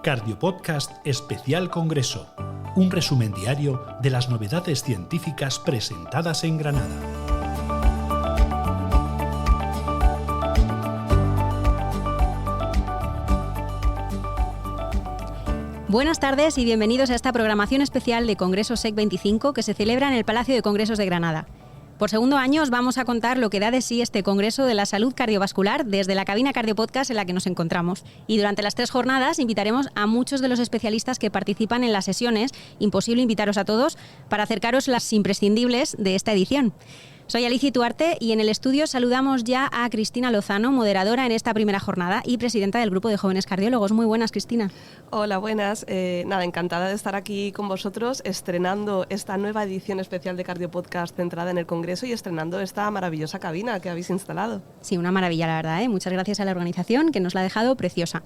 Cardiopodcast Especial Congreso, un resumen diario de las novedades científicas presentadas en Granada. Buenas tardes y bienvenidos a esta programación especial de Congreso SEC 25 que se celebra en el Palacio de Congresos de Granada. Por segundo año os vamos a contar lo que da de sí este Congreso de la Salud Cardiovascular desde la cabina Cardiopodcast en la que nos encontramos. Y durante las 3 jornadas invitaremos a muchos de los especialistas que participan en las sesiones, imposible invitaros a todos, para acercaros las imprescindibles de esta edición. Soy Alicia Tuarte y en el estudio saludamos ya a Cristina Lozano, moderadora en esta primera jornada y presidenta del Grupo de Jóvenes Cardiólogos. Muy buenas, Cristina. Hola, buenas. Encantada de estar aquí con vosotros, estrenando esta nueva edición especial de Cardiopodcast centrada en el Congreso y estrenando esta maravillosa cabina que habéis instalado. Sí, una maravilla, la verdad, ¿eh? Muchas gracias a la organización que nos la ha dejado preciosa.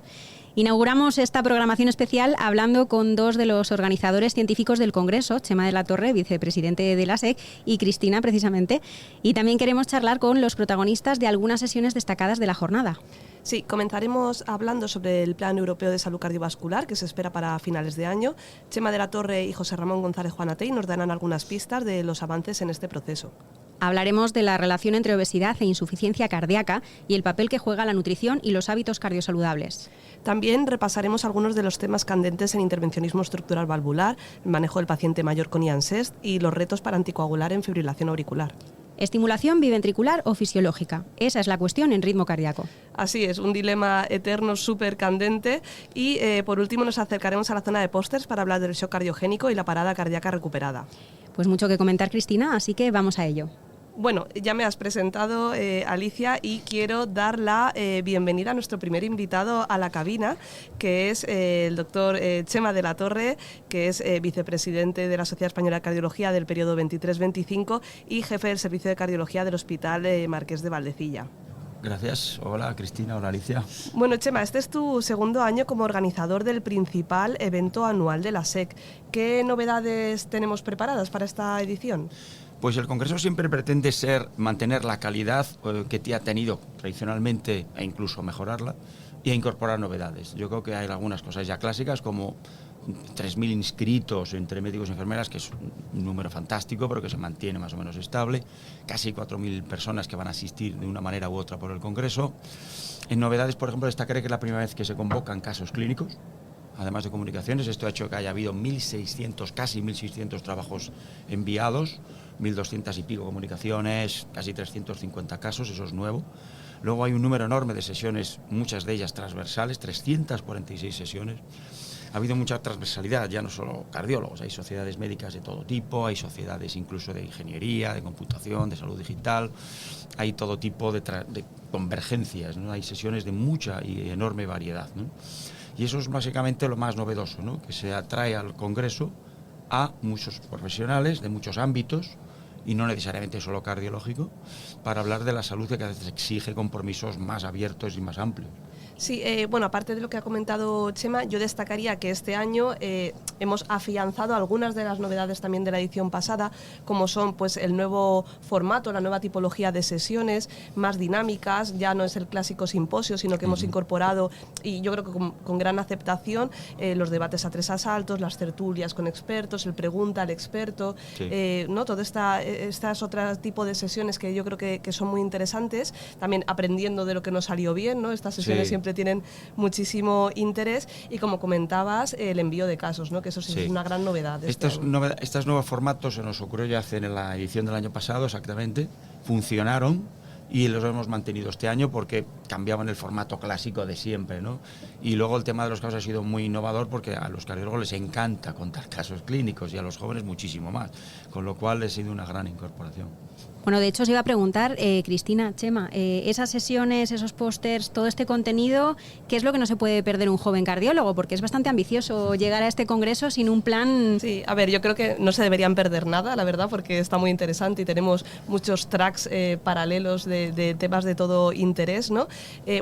Inauguramos esta programación especial hablando con 2 de los organizadores científicos del Congreso, Chema de la Torre, vicepresidente de la SEC, y Cristina, precisamente. Y también queremos charlar con los protagonistas de algunas sesiones destacadas de la jornada. Sí, comenzaremos hablando sobre el Plan Europeo de Salud Cardiovascular, que se espera para finales de año. Chema de la Torre y José Ramón González Juanatey nos darán algunas pistas de los avances en este proceso. Hablaremos de la relación entre obesidad e insuficiencia cardíaca y el papel que juega la nutrición y los hábitos cardiosaludables. También repasaremos algunos de los temas candentes en intervencionismo estructural valvular, el manejo del paciente mayor con IANSEST y los retos para anticoagular en fibrilación auricular. ¿Estimulación biventricular o fisiológica? Esa es la cuestión en ritmo cardíaco. Así es, un dilema eterno súper candente. Y por último nos acercaremos a la zona de pósters para hablar del shock cardiogénico y la parada cardíaca recuperada. Pues mucho que comentar, Cristina, así que vamos a ello. Bueno, ya me has presentado, Alicia, y quiero dar la bienvenida a nuestro primer invitado a la cabina, que es el doctor Chema de la Torre, que es vicepresidente de la Sociedad Española de Cardiología del periodo 23-25 y jefe del Servicio de Cardiología del Hospital Marqués de Valdecilla. Gracias. Hola, Cristina. Hola, Alicia. Bueno, Chema, este es tu segundo año como organizador del principal evento anual de la SEC. ¿Qué novedades tenemos preparadas para esta edición? Pues el Congreso siempre pretende mantener la calidad que ha tenido tradicionalmente e incluso mejorarla y a incorporar novedades. Yo creo que hay algunas cosas ya clásicas como 3.000 inscritos entre médicos y enfermeras, que es un número fantástico, pero que se mantiene más o menos estable. Casi 4.000 personas que van a asistir de una manera u otra por el Congreso. En novedades, por ejemplo, destacaré que es la primera vez que se convocan casos clínicos, además de comunicaciones. Esto ha hecho que haya habido 1.600, casi 1.600 trabajos enviados, 1.200 y pico comunicaciones, casi 350 casos, eso es nuevo. Luego hay un número enorme de sesiones, muchas de ellas transversales, 346 sesiones. Ha habido mucha transversalidad, ya no solo cardiólogos, hay sociedades médicas de todo tipo, hay sociedades incluso de ingeniería, de computación, de salud digital, hay todo tipo de convergencias, ¿no? Hay sesiones de mucha y enorme variedad, ¿no? Y eso es básicamente lo más novedoso, ¿no? Que se atrae al Congreso a muchos profesionales de muchos ámbitos, y no necesariamente solo cardiológico, para hablar de la salud que cada vez exige compromisos más abiertos y más amplios. Sí, bueno, aparte de lo que ha comentado Chema, yo destacaría que este año hemos afianzado algunas de las novedades también de la edición pasada, como son pues el nuevo formato, la nueva tipología de sesiones, más dinámicas, ya no es el clásico simposio, sino que hemos incorporado, y yo creo que con gran aceptación, los debates a 3 asaltos, las tertulias con expertos, el pregunta al experto, sí. ¿No? Todo estas otras tipos de sesiones que yo creo que son muy interesantes, también aprendiendo de lo que nos salió bien, ¿no? Estas sesiones sí. Siempre tienen muchísimo interés y, como comentabas, el envío de casos, ¿no? Que eso sí es una gran novedad. Estos nuevos formatos se nos ocurrió ya hace en la edición del año pasado, exactamente, funcionaron y los hemos mantenido este año porque cambiaban el formato clásico de siempre, ¿no? Y luego el tema de los casos ha sido muy innovador porque a los cardiólogos les encanta contar casos clínicos y a los jóvenes muchísimo más, con lo cual ha sido una gran incorporación. Bueno, de hecho os iba a preguntar, Cristina, Chema, esas sesiones, esos pósters, todo este contenido, ¿qué es lo que no se puede perder un joven cardiólogo? Porque es bastante ambicioso llegar a este congreso sin un plan... Sí, a ver, yo creo que no se deberían perder nada, la verdad, porque está muy interesante y tenemos muchos tracks paralelos de temas de todo interés, ¿no?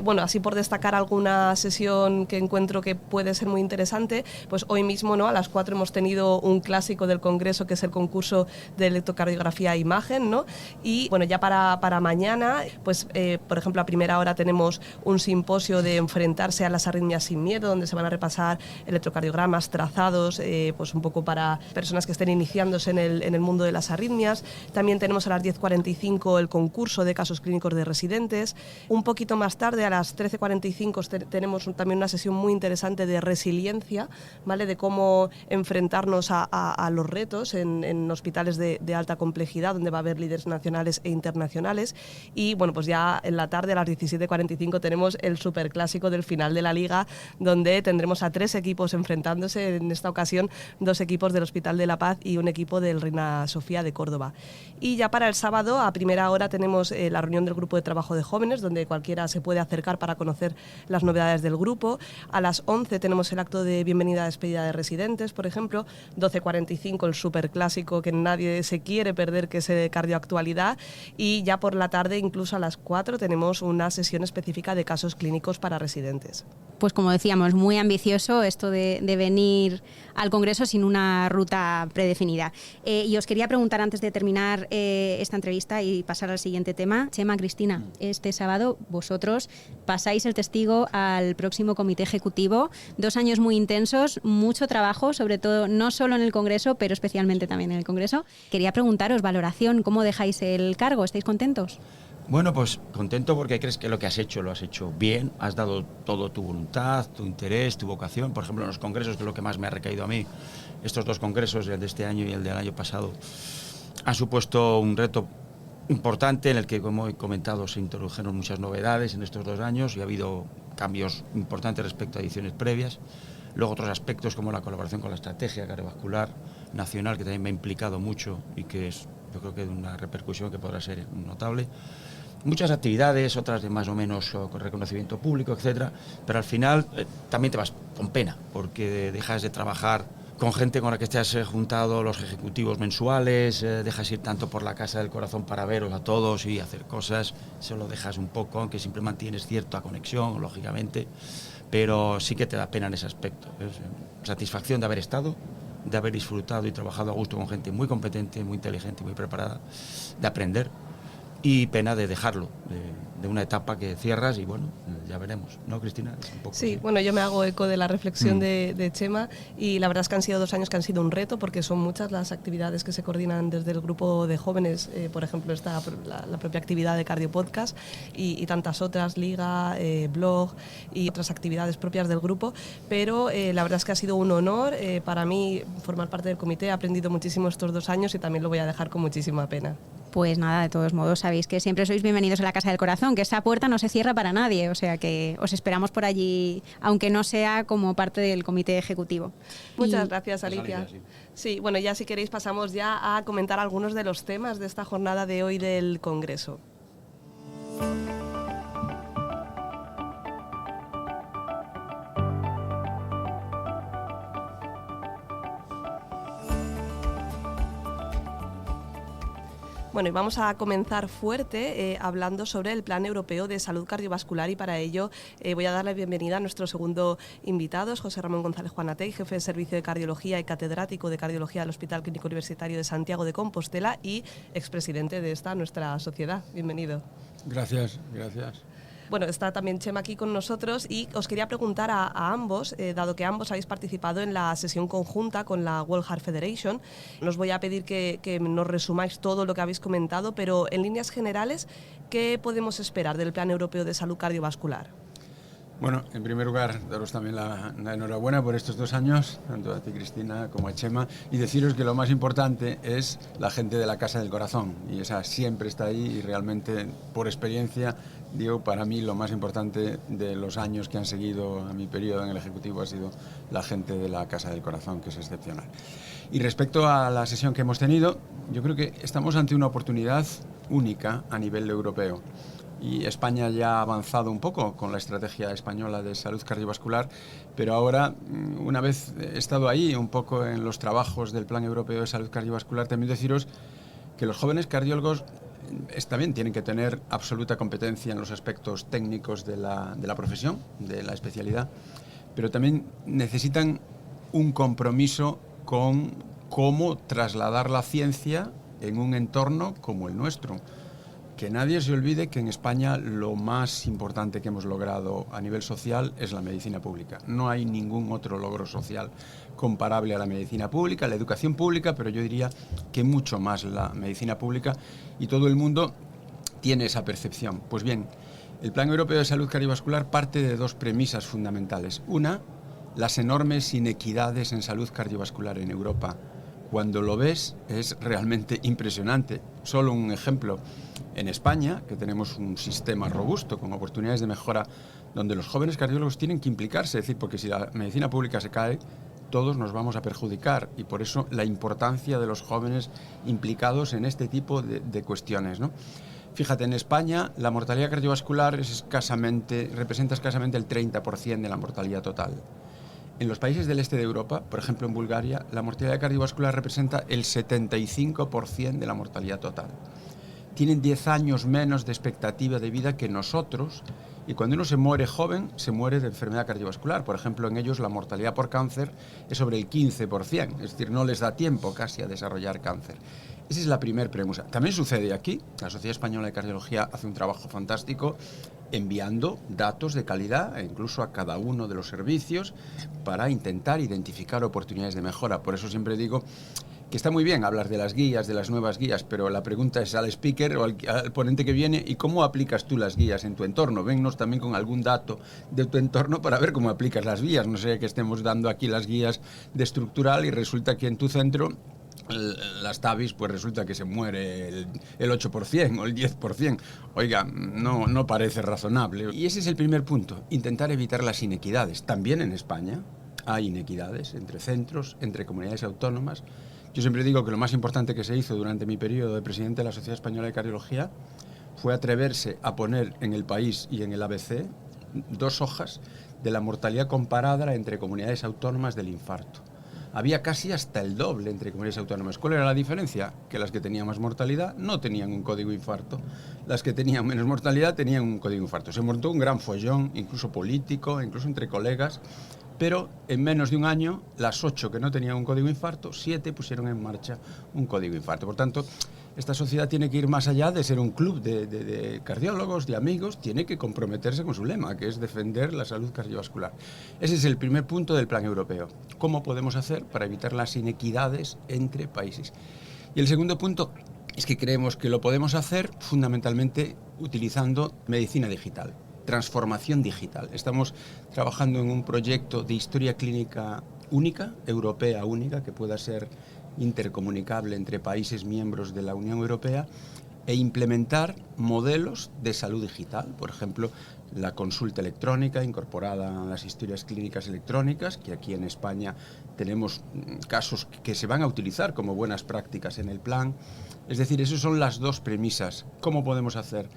Bueno, así por destacar alguna sesión que encuentro que puede ser muy interesante, pues hoy mismo, ¿no? A las 4 hemos tenido un clásico del congreso, que es el concurso de electrocardiografía e imagen, ¿no? Y bueno, ya para mañana, pues por ejemplo, a primera hora tenemos un simposio de enfrentarse a las arritmias sin miedo, donde se van a repasar electrocardiogramas, trazados, pues un poco para personas que estén iniciándose en el mundo de las arritmias. También tenemos a las 10:45 el concurso de casos clínicos de residentes. Un poquito más tarde, a las 13:45, tenemos también una sesión muy interesante de resiliencia, ¿vale? De cómo enfrentarnos a los retos en hospitales de alta complejidad, donde va a haber líderes nacionales e internacionales. Y bueno, pues ya en la tarde, a las 17:45, tenemos el superclásico del final de la Liga, donde tendremos a 3 equipos enfrentándose, en esta ocasión 2 equipos del Hospital de la Paz y un equipo del Reina Sofía de Córdoba. Y ya para el sábado, a primera hora, tenemos la reunión del grupo de trabajo de jóvenes, donde cualquiera se puede acercar para conocer las novedades del grupo. A las 11 tenemos el acto de bienvenida a despedida de residentes, por ejemplo. 12:45 el superclásico que nadie se quiere perder, que es Cardioactualidad. Y ya por la tarde, incluso a las 4, tenemos una sesión específica de casos clínicos para residentes. Pues como decíamos, muy ambicioso esto de venir al Congreso sin una ruta predefinida. Y os quería preguntar antes de terminar esta entrevista y pasar al siguiente tema. Chema, Cristina, este sábado vosotros pasáis el testigo al próximo comité ejecutivo. 2 años muy intensos, mucho trabajo, sobre todo no solo en el Congreso, pero especialmente también en el Congreso. Quería preguntaros, valoración, ¿cómo dejáis el cargo? ¿Estáis contentos? Bueno, pues contento porque crees que lo que has hecho lo has hecho bien, has dado todo tu voluntad, tu interés, tu vocación. Por ejemplo, en los congresos, que es lo que más me ha recaído a mí, estos 2 congresos, el de este año y el del año pasado, han supuesto un reto importante en el que, como he comentado, se introdujeron muchas novedades en estos 2 años y ha habido cambios importantes respecto a ediciones previas. Luego otros aspectos como la colaboración con la estrategia cardiovascular nacional, que también me ha implicado mucho y que es, yo creo que de una repercusión que podrá ser notable. Muchas actividades, otras de más o menos con reconocimiento público, etcétera, pero al final también te vas con pena, porque dejas de trabajar con gente con la que te has juntado los ejecutivos mensuales, dejas ir tanto por la Casa del Corazón para veros a todos y hacer cosas, solo dejas un poco, aunque siempre mantienes cierta conexión, lógicamente, pero sí que te da pena en ese aspecto. Satisfacción de haber estado, de haber disfrutado y trabajado a gusto con gente muy competente, muy inteligente, muy preparada, de aprender, y pena de dejarlo, de una etapa que cierras y bueno, ya veremos, ¿no, Cristina? Es un poco sí, así. Bueno, yo me hago eco de la reflexión de Chema, y la verdad es que han sido 2 años que han sido un reto, porque son muchas las actividades que se coordinan desde el grupo de jóvenes, por ejemplo, está la propia actividad de Cardio Podcast y tantas otras, Liga, blog y otras actividades propias del grupo, pero la verdad es que ha sido un honor para mí formar parte del comité. He aprendido muchísimo estos 2 años y también lo voy a dejar con muchísima pena. Pues nada, de todos modos, sabéis que siempre sois bienvenidos a la Casa del Corazón, que esa puerta no se cierra para nadie, o sea que os esperamos por allí, aunque no sea como parte del comité ejecutivo. Muchas gracias, Alicia. Sí, bueno, ya si queréis pasamos ya a comentar algunos de los temas de esta jornada de hoy del Congreso. Bueno, y vamos a comenzar fuerte hablando sobre el Plan Europeo de Salud Cardiovascular, y para ello voy a dar la bienvenida a nuestro segundo invitado, es José Ramón González Juanatey, jefe de Servicio de Cardiología y catedrático de Cardiología del Hospital Clínico Universitario de Santiago de Compostela y expresidente de nuestra sociedad. Bienvenido. Gracias, gracias. Bueno, está también Chema aquí con nosotros y os quería preguntar a ambos, dado que ambos habéis participado en la sesión conjunta con la World Heart Federation, os voy a pedir que nos resumáis todo lo que habéis comentado, pero en líneas generales, ¿qué podemos esperar del Plan Europeo de Salud Cardiovascular? Bueno, en primer lugar, daros también la enhorabuena por estos 2 años, tanto a ti, Cristina, como a Chema, y deciros que lo más importante es la gente de la Casa del Corazón, y esa siempre está ahí, y realmente, por experiencia, digo, para mí lo más importante de los años que han seguido a mi periodo en el Ejecutivo ha sido la gente de la Casa del Corazón, que es excepcional. Y respecto a la sesión que hemos tenido, yo creo que estamos ante una oportunidad única a nivel europeo. Y España ya ha avanzado un poco con la estrategia española de salud cardiovascular, pero ahora, una vez he estado ahí un poco en los trabajos del Plan Europeo de Salud Cardiovascular, también deciros que los jóvenes cardiólogos también tienen que tener absoluta competencia en los aspectos técnicos de la profesión, de la especialidad, pero también necesitan un compromiso con cómo trasladar la ciencia en un entorno como el nuestro. Que nadie se olvide que en España lo más importante que hemos logrado a nivel social es la medicina pública. No hay ningún otro logro social comparable a la medicina pública, la educación pública, pero yo diría que mucho más la medicina pública, y todo el mundo tiene esa percepción. Pues bien, el Plan Europeo de Salud Cardiovascular parte de dos premisas fundamentales. Una, las enormes inequidades en salud cardiovascular en Europa. Cuando lo ves es realmente impresionante. Solo un ejemplo. En España, que tenemos un sistema robusto con oportunidades de mejora, donde los jóvenes cardiólogos tienen que implicarse, es decir, porque si la medicina pública se cae, todos nos vamos a perjudicar, y por eso la importancia de los jóvenes implicados en este tipo de cuestiones, ¿no? Fíjate, en España la mortalidad cardiovascular representa escasamente el 30% de la mortalidad total. En los países del este de Europa, por ejemplo en Bulgaria, la mortalidad cardiovascular representa el 75% de la mortalidad total. Tienen 10 años menos de expectativa de vida que nosotros, y cuando uno se muere joven, se muere de enfermedad cardiovascular. Por ejemplo, en ellos la mortalidad por cáncer es sobre el 15%, es decir, no les da tiempo casi a desarrollar cáncer. Esa es la primera premisa. También sucede aquí. La Sociedad Española de Cardiología hace un trabajo fantástico enviando datos de calidad, incluso a cada uno de los servicios, para intentar identificar oportunidades de mejora. Por eso siempre digo que está muy bien hablar de las guías, de las nuevas guías, pero la pregunta es al speaker o al ponente que viene: ¿y cómo aplicas tú las guías en tu entorno? Vennos también con algún dato de tu entorno para ver cómo aplicas las guías. No sé que estemos dando aquí las guías de estructural y resulta que en tu centro las TAVIs, pues resulta que se muere el 8% o el 10%. Oiga, no parece razonable. Y ese es el primer punto, intentar evitar las inequidades. También en España hay inequidades entre centros, entre comunidades autónomas. Yo siempre digo que lo más importante que se hizo durante mi periodo de presidente de la Sociedad Española de Cardiología fue atreverse a poner en El País y en el ABC 2 hojas de la mortalidad comparada entre comunidades autónomas del infarto. Había casi hasta el doble entre comunidades autónomas. ¿Cuál era la diferencia? Que las que tenían más mortalidad no tenían un código infarto. Las que tenían menos mortalidad tenían un código infarto. Se montó un gran follón, incluso político, incluso entre colegas, pero en menos de un año, las 8 que no tenían un código infarto, 7 pusieron en marcha un código infarto. Por tanto, esta sociedad tiene que ir más allá de ser un club de cardiólogos, de amigos, tiene que comprometerse con su lema, que es defender la salud cardiovascular. Ese es el primer punto del plan europeo. ¿Cómo podemos hacer para evitar las inequidades entre países? Y el segundo punto es que creemos que lo podemos hacer fundamentalmente utilizando medicina digital, transformación digital. Estamos trabajando en un proyecto de historia clínica única, europea única, que pueda ser intercomunicable entre países miembros de la Unión Europea, e implementar modelos de salud digital. Por ejemplo, la consulta electrónica incorporada a las historias clínicas electrónicas, que aquí en España tenemos casos que se van a utilizar como buenas prácticas en el plan. Es decir, esas son las dos premisas. ¿Cómo podemos hacer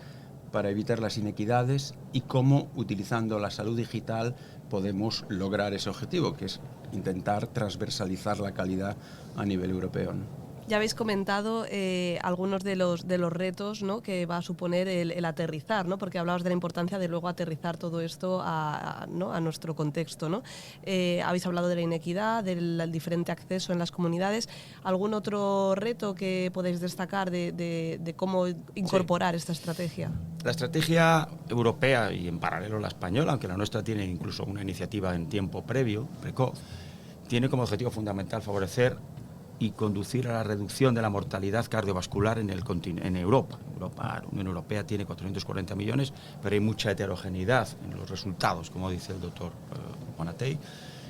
para evitar las inequidades y cómo, utilizando la salud digital, podemos lograr ese objetivo, que es intentar transversalizar la calidad a nivel europeo, ¿no? Ya habéis comentado algunos de los retos, ¿no?, que va a suponer el aterrizar, ¿no?, porque hablabas de la importancia de luego aterrizar todo esto a nuestro contexto, ¿no? Habéis hablado de la inequidad, del diferente acceso en las comunidades. ¿Algún otro reto que podéis destacar de cómo incorporar esta estrategia? La estrategia europea y en paralelo la española, aunque la nuestra tiene incluso una iniciativa en tiempo previo, precoz, tiene como objetivo fundamental favorecer y conducir a la reducción de la mortalidad cardiovascular en Europa. La Unión Europea tiene 440 millones, pero hay mucha heterogeneidad en los resultados, como dice el doctor Bonatey,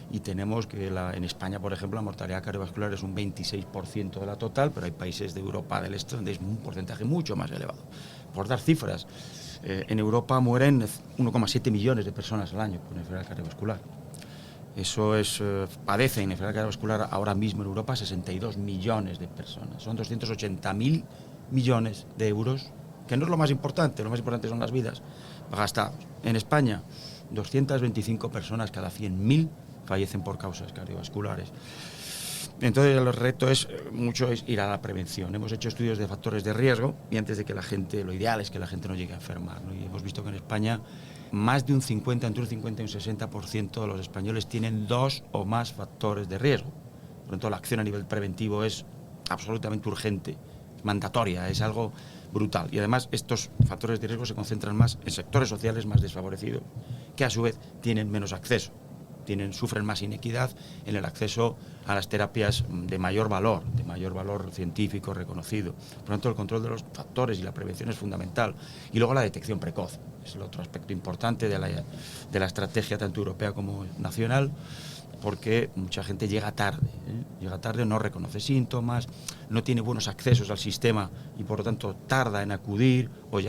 y tenemos que en España, por ejemplo, la mortalidad cardiovascular es un 26% de la total, pero hay países de Europa del Este donde es un porcentaje mucho más elevado. Por dar cifras, en Europa mueren 1,7 millones de personas al año por enfermedad cardiovascular. Eso padece enfermedad cardiovascular ahora mismo en Europa 62 millones de personas. Son 280.000 millones de euros, que no es lo más importante son las vidas gastadas. En España, 225 personas cada 100.000 fallecen por causas cardiovasculares. Entonces el reto es ir a la prevención. Hemos hecho estudios de factores de riesgo y antes de que lo ideal es que la gente no llegue a enfermar, ¿no? Y hemos visto que en España más de entre un 50 y un 60% de los españoles tienen 2 o más factores de riesgo. Por lo tanto, la acción a nivel preventivo es absolutamente urgente mandatoria, es algo brutal. Y además estos factores de riesgo se concentran más en sectores sociales más desfavorecidos, que a su vez tienen menos acceso, sufren más inequidad en el acceso a las terapias de mayor valor científico reconocido. Por lo tanto, el control de los factores y la prevención es fundamental. Y luego la detección precoz, es el otro aspecto importante de la estrategia tanto europea como nacional, porque mucha gente llega tarde, no reconoce síntomas, no tiene buenos accesos al sistema y por lo tanto tarda en acudir, o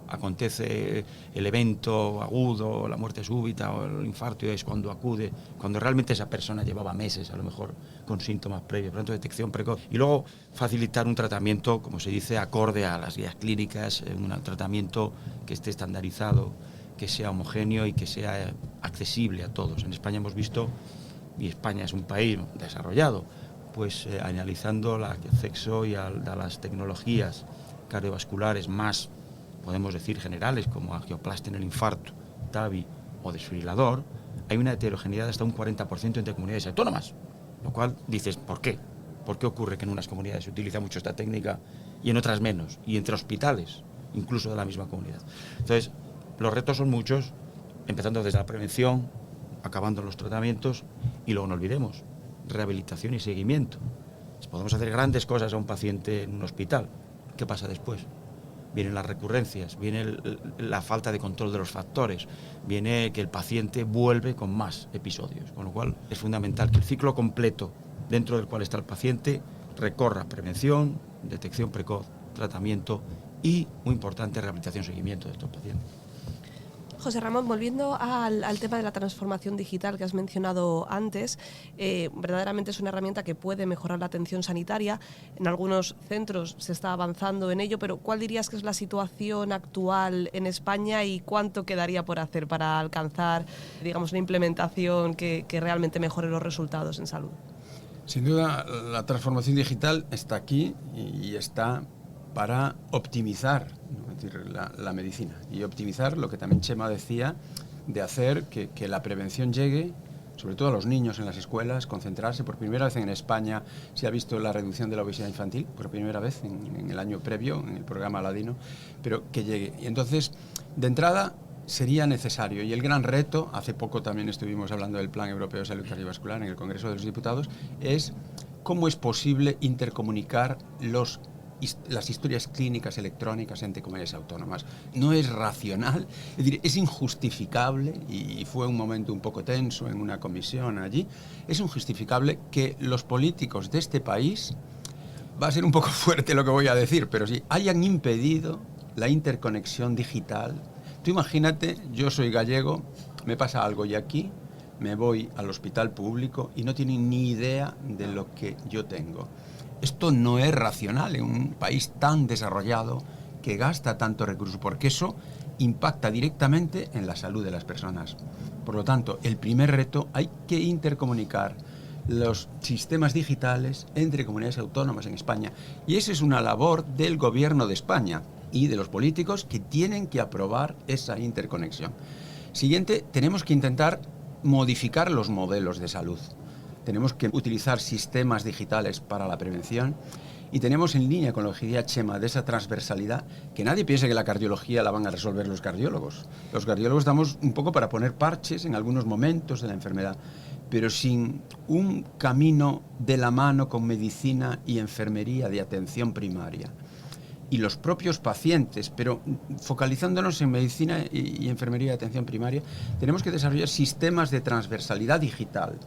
acontece el evento agudo, la muerte súbita o el infarto, y es cuando acude, cuando realmente esa persona llevaba meses a lo mejor con síntomas previos. Por lo tanto, detección precoz. Y luego facilitar un tratamiento, como se dice, acorde a las guías clínicas, un tratamiento que esté estandarizado, que sea homogéneo y que sea accesible a todos. En España hemos visto, y España es un país desarrollado, pues analizando el acceso y a las tecnologías cardiovasculares más, podemos decir, generales, como angioplastia en el infarto, TAVI o desfibrilador, hay una heterogeneidad de hasta un 40% entre comunidades autónomas, lo cual dices, ¿por qué? ¿Por qué ocurre que en unas comunidades se utiliza mucho esta técnica y en otras menos? Y entre hospitales, incluso de la misma comunidad. Entonces, los retos son muchos, empezando desde la prevención, acabando en los tratamientos, y luego no olvidemos, rehabilitación y seguimiento. Podemos hacer grandes cosas a un paciente en un hospital. ¿Qué pasa después? Vienen las recurrencias, viene la falta de control de los factores, viene que el paciente vuelve con más episodios, con lo cual es fundamental que el ciclo completo dentro del cual está el paciente recorra prevención, detección precoz, tratamiento y, muy importante, rehabilitación y seguimiento de estos pacientes. José Ramón, volviendo al tema de la transformación digital que has mencionado antes, verdaderamente es una herramienta que puede mejorar la atención sanitaria. En algunos centros se está avanzando en ello, pero ¿cuál dirías que es la situación actual en España y cuánto quedaría por hacer para alcanzar, digamos, una implementación que realmente mejore los resultados en salud? Sin duda, la transformación digital está aquí y está para optimizar, ¿no? Es decir, la medicina, y optimizar lo que también Chema decía, de hacer que la prevención llegue, sobre todo a los niños en las escuelas, concentrarse. Por primera vez en España se ha visto la reducción de la obesidad infantil, por primera vez en el año previo, en el programa Aladino, pero que llegue. Y entonces, de entrada, sería necesario, y el gran reto, hace poco también estuvimos hablando del Plan Europeo de Salud Cardiovascular en el Congreso de los Diputados, es cómo es posible intercomunicar las historias clínicas electrónicas entre comunidades autónomas. No es racional, es decir, es injustificable, y fue un momento un poco tenso en una comisión allí, es injustificable que los políticos de este país, va a ser un poco fuerte lo que voy a decir, pero sí, hayan impedido la interconexión digital. Tú imagínate, yo soy gallego, me pasa algo y aquí me voy al hospital público y no tienen ni idea de lo que yo tengo. Esto no es racional en un país tan desarrollado que gasta tanto recursos, porque eso impacta directamente en la salud de las personas. Por lo tanto, el primer reto, hay que intercomunicar los sistemas digitales entre comunidades autónomas en España. Y esa es una labor del Gobierno de España y de los políticos que tienen que aprobar esa interconexión. Siguiente, tenemos que intentar modificar los modelos de salud. Tenemos que utilizar sistemas digitales para la prevención y tenemos en línea con lo que decía Chema de esa transversalidad, que nadie piense que la cardiología la van a resolver los cardiólogos. Los cardiólogos estamos un poco para poner parches en algunos momentos de la enfermedad, pero sin un camino de la mano con medicina y enfermería de atención primaria. Y los propios pacientes, pero focalizándonos en medicina y enfermería de atención primaria, tenemos que desarrollar sistemas de transversalidad digital,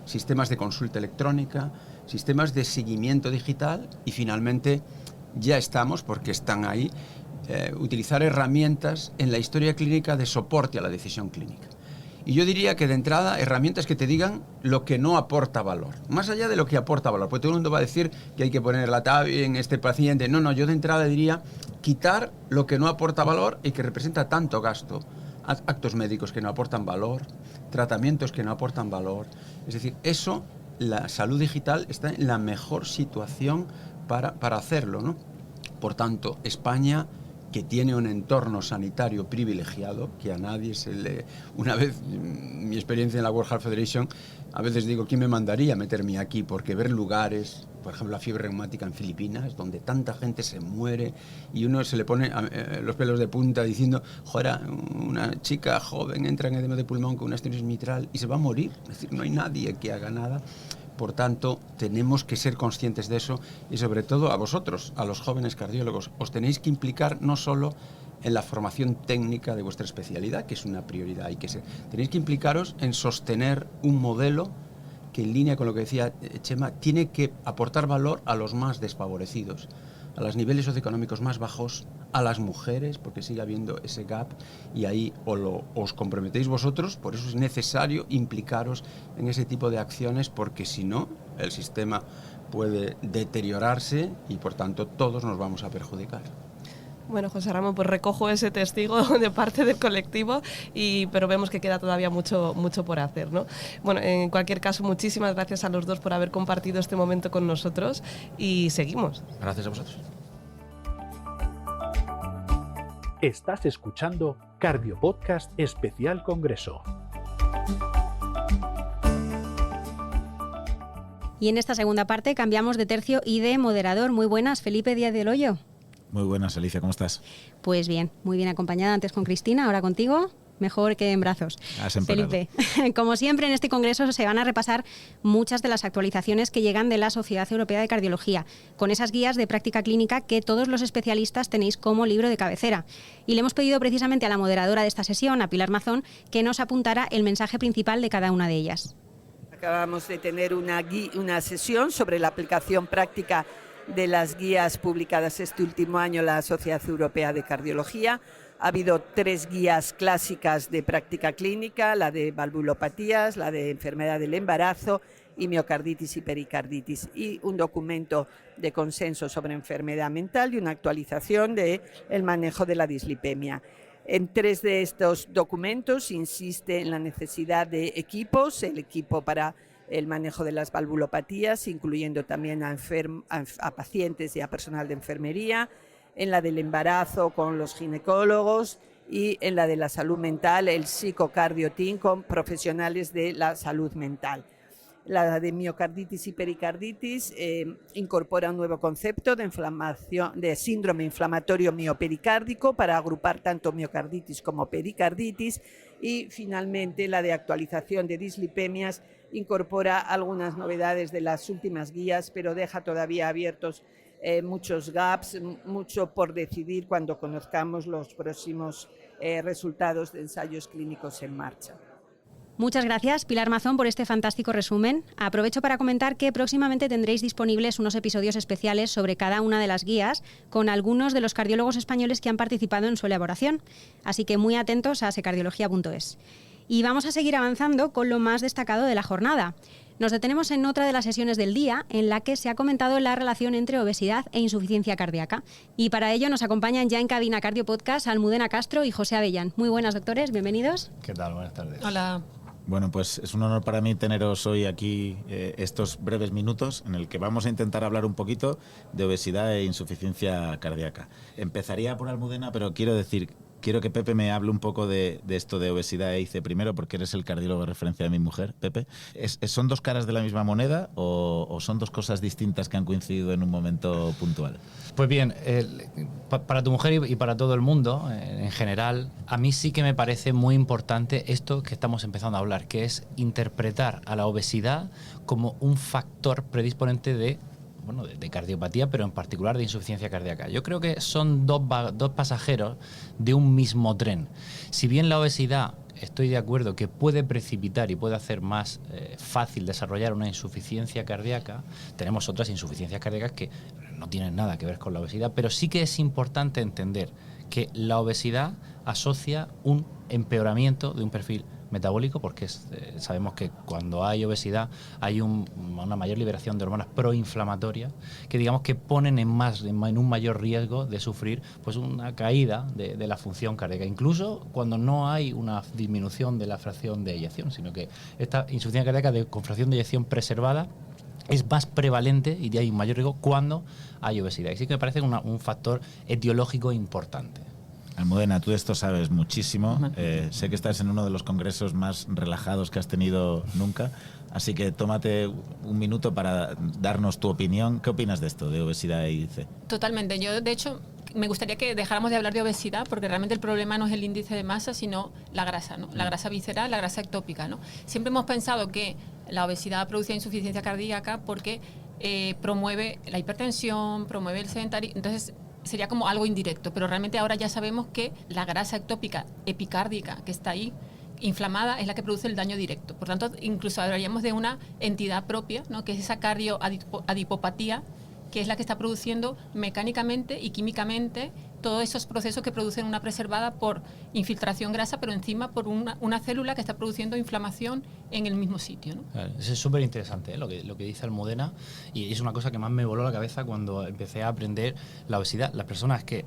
sistemas de consulta electrónica, sistemas de seguimiento digital y finalmente ya estamos, porque están ahí, utilizar herramientas en la historia clínica de soporte a la decisión clínica. Y yo diría que de entrada herramientas que te digan lo que no aporta valor, más allá de lo que aporta valor, porque todo el mundo va a decir que hay que poner la TAVI en este paciente. No, yo de entrada diría quitar lo que no aporta valor y que representa tanto gasto, actos médicos que no aportan valor, tratamientos que no aportan valor. Es decir, eso, la salud digital está en la mejor situación para hacerlo, ¿no? Por tanto, España, que tiene un entorno sanitario privilegiado, que a nadie se le... Una vez, mi experiencia en la World Heart Federation, a veces digo, ¿quién me mandaría a meterme aquí? Porque ver lugares por ejemplo, la fiebre reumática en Filipinas, donde tanta gente se muere y uno se le pone los pelos de punta diciendo, joder, una chica joven entra en edema de pulmón con una estenosis mitral y se va a morir. Es decir, no hay nadie que haga nada. Por tanto, tenemos que ser conscientes de eso y sobre todo a vosotros, a los jóvenes cardiólogos, os tenéis que implicar no solo en la formación técnica de vuestra especialidad, que es una prioridad, tenéis que implicaros en sostener un modelo que, en línea con lo que decía Chema, tiene que aportar valor a los más desfavorecidos, a los niveles socioeconómicos más bajos, a las mujeres, porque sigue habiendo ese gap, y ahí os comprometéis vosotros. Por eso es necesario implicaros en ese tipo de acciones, porque si no, el sistema puede deteriorarse y por tanto todos nos vamos a perjudicar. Bueno, José Ramón, pues recojo ese testigo de parte del colectivo, pero vemos que queda todavía mucho por hacer, ¿no? Bueno, en cualquier caso, muchísimas gracias a los dos por haber compartido este momento con nosotros y seguimos. Gracias a vosotros. Estás escuchando Cardio Podcast Especial Congreso. Y en esta segunda parte cambiamos de tercio y de moderador. Muy buenas, Felipe Díaz del Hoyo. Muy buenas, Alicia, ¿cómo estás? Pues bien, muy bien acompañada, antes con Cristina, ahora contigo. Mejor que en brazos. Felipe, como siempre en este congreso se van a repasar muchas de las actualizaciones que llegan de la Sociedad Europea de Cardiología, con esas guías de práctica clínica que todos los especialistas tenéis como libro de cabecera. Y le hemos pedido precisamente a la moderadora de esta sesión, a Pilar Mazón, que nos apuntara el mensaje principal de cada una de ellas. Acabamos de tener una sesión sobre la aplicación práctica de las guías publicadas este último año en la Sociedad Europea de Cardiología. Ha habido 3 guías clásicas de práctica clínica, la de valvulopatías, la de enfermedad del embarazo y miocarditis y pericarditis, y un documento de consenso sobre enfermedad mental y una actualización del manejo de la dislipemia. En 3 de estos documentos insiste en la necesidad de equipos, el equipo para el manejo de las valvulopatías, incluyendo también a pacientes y a personal de enfermería, en la del embarazo con los ginecólogos y en la de la salud mental, el psicocardio team con profesionales de la salud mental. La de miocarditis y pericarditis incorpora un nuevo concepto de inflamación, de síndrome inflamatorio miopericardico para agrupar tanto miocarditis como pericarditis, y finalmente la de actualización de dislipemias incorpora algunas novedades de las últimas guías, pero deja todavía abiertos muchos gaps, mucho por decidir cuando conozcamos los próximos resultados de ensayos clínicos en marcha. Muchas gracias, Pilar Mazón, por este fantástico resumen. Aprovecho para comentar que próximamente tendréis disponibles unos episodios especiales sobre cada una de las guías con algunos de los cardiólogos españoles que han participado en su elaboración. Así que muy atentos a secardiología.es. Y vamos a seguir avanzando con lo más destacado de la jornada. Nos detenemos en otra de las sesiones del día en la que se ha comentado la relación entre obesidad e insuficiencia cardíaca. Y para ello nos acompañan ya en cabina Cardio Podcast Almudena Castro y José Avellán. Muy buenas, doctores, bienvenidos. ¿Qué tal? Buenas tardes. Hola. Bueno, pues es un honor para mí teneros hoy aquí estos breves minutos en el que vamos a intentar hablar un poquito de obesidad e insuficiencia cardíaca. Empezaría por Almudena, pero quiero que Pepe me hable un poco de esto de obesidad e ICE primero, porque eres el cardiólogo de referencia de mi mujer, Pepe. ¿Son dos caras de la misma moneda o son dos cosas distintas que han coincidido en un momento puntual? Pues bien, para tu mujer y para todo el mundo en general, a mí sí que me parece muy importante esto que estamos empezando a hablar, que es interpretar a la obesidad como un factor predisponente de cardiopatía, pero en particular de insuficiencia cardíaca. Yo creo que son dos pasajeros de un mismo tren. Si bien la obesidad, estoy de acuerdo que puede precipitar y puede hacer más fácil desarrollar una insuficiencia cardíaca, tenemos otras insuficiencias cardíacas que no tienen nada que ver con la obesidad, pero sí que es importante entender que la obesidad asocia un empeoramiento de un perfil metabólico, porque sabemos que cuando hay obesidad hay una mayor liberación de hormonas proinflamatorias que digamos que ponen en un mayor riesgo de sufrir pues una caída de la función cardíaca, incluso cuando no hay una disminución de la fracción de eyección, sino que esta insuficiencia cardíaca con fracción de eyección preservada es más prevalente y hay un mayor riesgo cuando hay obesidad. Y sí que me parece un factor etiológico importante. Almudena, tú de esto sabes muchísimo. Sé que estás en uno de los congresos más relajados que has tenido nunca, así que tómate un minuto para darnos tu opinión. ¿Qué opinas de esto, de obesidad e índice? Totalmente. Yo, de hecho, me gustaría que dejáramos de hablar de obesidad, porque realmente el problema no es el índice de masa, sino la grasa, ¿no? La grasa visceral, la grasa ectópica, ¿no? Siempre hemos pensado que la obesidad produce insuficiencia cardíaca porque promueve la hipertensión, promueve el sedentarismo. Entonces, sería como algo indirecto, pero realmente ahora ya sabemos que la grasa ectópica epicárdica que está ahí inflamada es la que produce el daño directo. Por tanto, incluso hablaríamos de una entidad propia, ¿no? Que es esa cardioadipopatía, que es la que está produciendo mecánicamente y químicamente todos esos procesos que producen una preservada por infiltración grasa, pero encima por una célula que está produciendo inflamación en el mismo sitio, ¿no? Eso es súper interesante, lo que dice Almudena, y es una cosa que más me voló la cabeza cuando empecé a aprender la obesidad. Las personas que...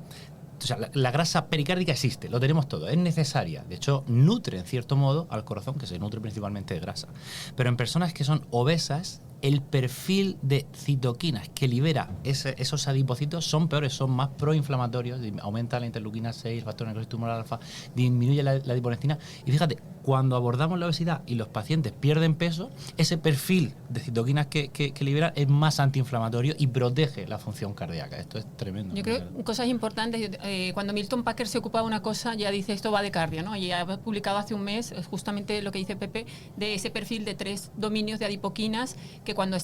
O sea, la grasa pericárdica existe, lo tenemos todo, es necesaria. De hecho, nutre en cierto modo al corazón, que se nutre principalmente de grasa. Pero en personas que son obesas, el perfil de citoquinas que libera esos adipocitos son peores, son más proinflamatorios, aumenta la interleuquina 6, factor necrosis tumoral alfa, disminuye la adiponectina. Y fíjate, cuando abordamos la obesidad y los pacientes pierden peso, ese perfil de citoquinas que libera es más antiinflamatorio y protege la función cardíaca. Esto es tremendo. Yo creo que cosas importantes, cuando Milton Packer se ocupa de una cosa, ya dice esto va de cardio, ¿no? Y ha publicado hace un mes justamente lo que dice Pepe, de ese perfil de 3 dominios de adipoquinas, que cuando